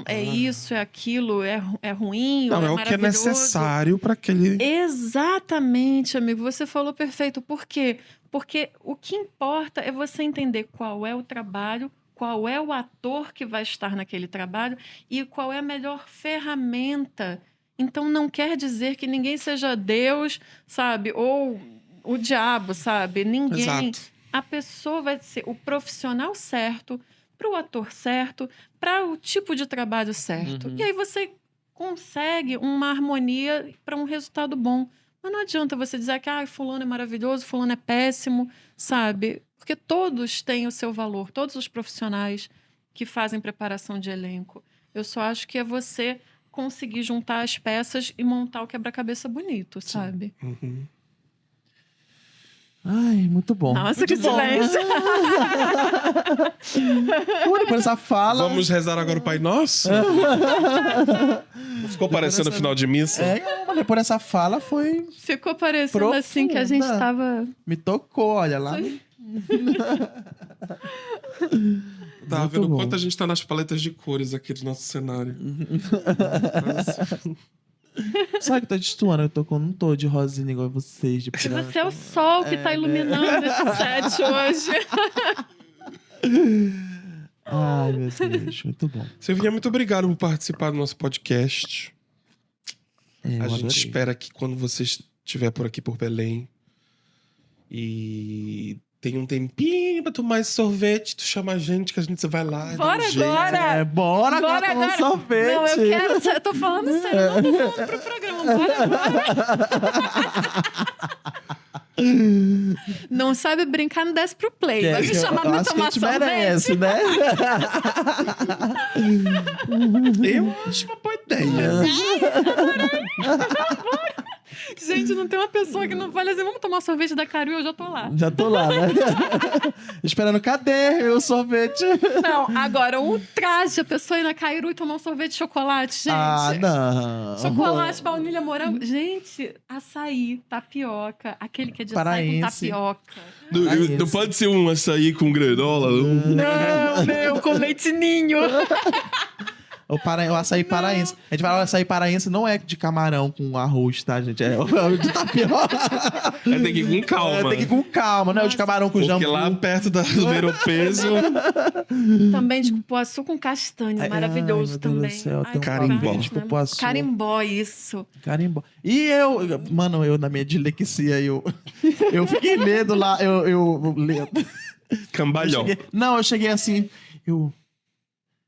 é isso, é aquilo, é ruim, Não, ou é o que é maravilhoso. necessário para aquele. Exatamente, amigo. Você falou perfeito. Por quê? Porque o que importa é você entender qual é o trabalho, qual é o ator que vai estar naquele trabalho e qual é a melhor ferramenta. Então, não quer dizer que ninguém seja Deus, sabe? Ou o diabo, sabe? Ninguém. Exato. A pessoa vai ser o profissional certo, para o ator certo, para o tipo de trabalho certo. Uhum. E aí você consegue uma harmonia para um resultado bom. Mas não adianta você dizer que fulano é maravilhoso, fulano é péssimo, sabe? Porque todos têm o seu valor, todos os profissionais que fazem preparação de elenco. Eu só acho que é você conseguir juntar as peças e montar o quebra-cabeça bonito, sabe? Uhum. Ai, muito bom. Nossa, que Muito bom. silêncio! Por essa fala. Vamos rezar agora o Pai Nosso? Ficou parecendo o final de missa? Olha, por essa fala foi. Ficou parecendo assim que a gente Profunda. estava... Me tocou, olha lá. Tá Muito vendo bom. quanto a gente tá nas paletas de cores aqui do nosso cenário. Sabe que eu tô destoando, não tô de rosinha igual vocês. De Você é o sol que tá iluminando esse set hoje. Ai, meu Deus, muito bom. Silvinha, muito obrigado por participar do nosso podcast. Eu A gente adorei. espera que quando você estiver por aqui por Belém e tem um tempinho pra tomar esse sorvete, tu chama a gente que a gente vai lá. e dá Bora um jeito. agora! Bora agora tomar um sorvete. Não, eu quero... Eu tô falando sério, eu não tô falando pro programa. Bora agora! Não sabe brincar, não desce pro play. Vai me chamar eu pra acho que a tomar gente sorvete. merece, né? Eu acho uma boa ideia. Gente, não tem uma pessoa que não fala assim, vamos tomar sorvete da Caru, eu já tô lá. Já tô lá, né? Esperando, cadê o sorvete? Não, agora, o traje, a pessoa ir na Cairu e tomar um sorvete de chocolate, gente. Ah, não. Chocolate, baunilha, morango. Gente, açaí, tapioca, aquele que é de açaí com Paraense. tapioca. Não pode ser um açaí com granola? Não, meu, com leite ninho. O açaí paraense. A gente fala o açaí paraense não é de camarão com arroz, tá, gente? É o de tapioca. Tem que ir com calma. Tem que ir com calma, não é o de camarão com Porque jambu. lá perto do Veropeso... Também de cupuaçu com castanha, maravilhoso Ai, meu Deus também. do céu, Ai, tem um Carimbó. pavê de cupuaçu. Carimbó, isso. Carimbó. E eu, mano, eu na minha dislexia, eu fiquei lendo lá, eu Cambalhão. eu cheguei assim,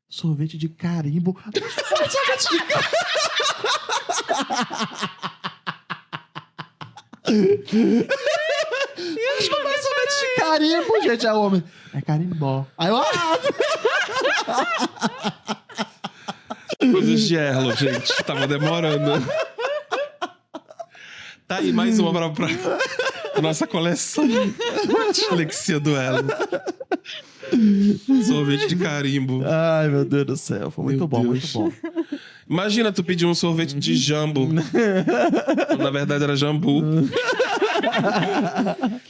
sorvete de carimbo. Sorvete de sorvete de carimbo, gente, é homem. É carimbó. Aí eu, Coisas de Erlo, gente. Tava demorando. Tá aí mais uma pra nossa coleção. Dislexia do Erlo. Sorvete de carimbo. ai, meu Deus do céu, foi muito Meu bom, Deus. muito bom. Imagina tu pedir um sorvete de jambo. Na verdade era jambu.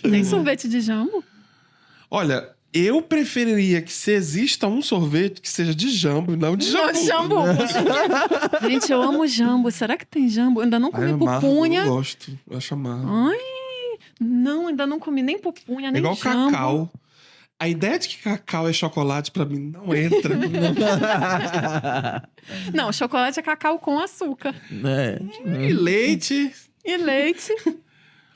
Tem sorvete de jambo? Olha, Eu preferiria que se exista um sorvete que seja de jambo e não de jambu. Jambu. Gente, eu amo jambo. Será que tem jambo? Ainda não Ai, comi amargo, pupunha. eu gosto. Eu acho amargo. Ai, não, ainda não comi nem pupunha, É nem igual jambo. cacau. A ideia de que cacau é chocolate, pra mim, não entra. Não, chocolate é cacau com açúcar. E leite. E leite.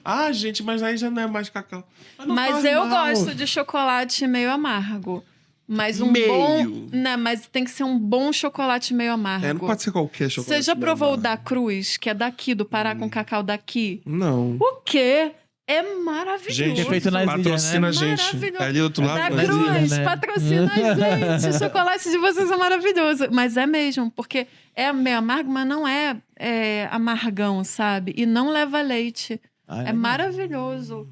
Ah, gente, mas aí já não é mais cacau. não Mas faz eu mal. gosto de chocolate meio amargo. Mas um Meio. bom... Não, mas tem que ser um bom chocolate meio amargo. É, não pode ser qualquer chocolate. Você já meio provou o amargo. da Cruz, que é daqui, do Pará, com cacau daqui? Não. O quê? É maravilhoso. Gente, É feito nas patrocina a ilhas, gente. Maravilhoso. Ali do outro lado. Da Nas Cruz, ilhas, né? patrocina a gente. O chocolate de vocês é maravilhoso. Mas é mesmo, porque é meio amargo, mas não é, amargão, sabe? E não leva leite. É maravilhoso.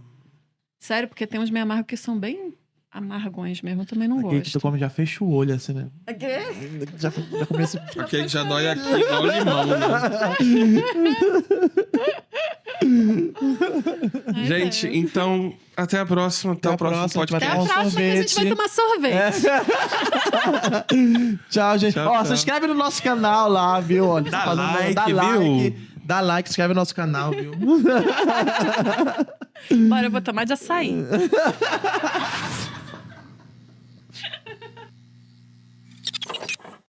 Sério, porque tem uns meio amargos que são bem amargões mesmo. Eu também não Aquele que tu gosto. come já fecha o olho, assim, né? Quê? Já começa... Aquele já dói aqui, igual o limão, né? Mas Gente, é. então, até a próxima. Até o próximo próxima, Até podcast. a próxima que a gente vai tomar sorvete. Tchau, gente. Tchau, Ó, tchau. se inscreve no nosso canal lá, viu? Ó, Dá fazendo- like, dá viu? like. Dá like, se inscreve no nosso canal, viu? Bora, eu vou tomar de açaí.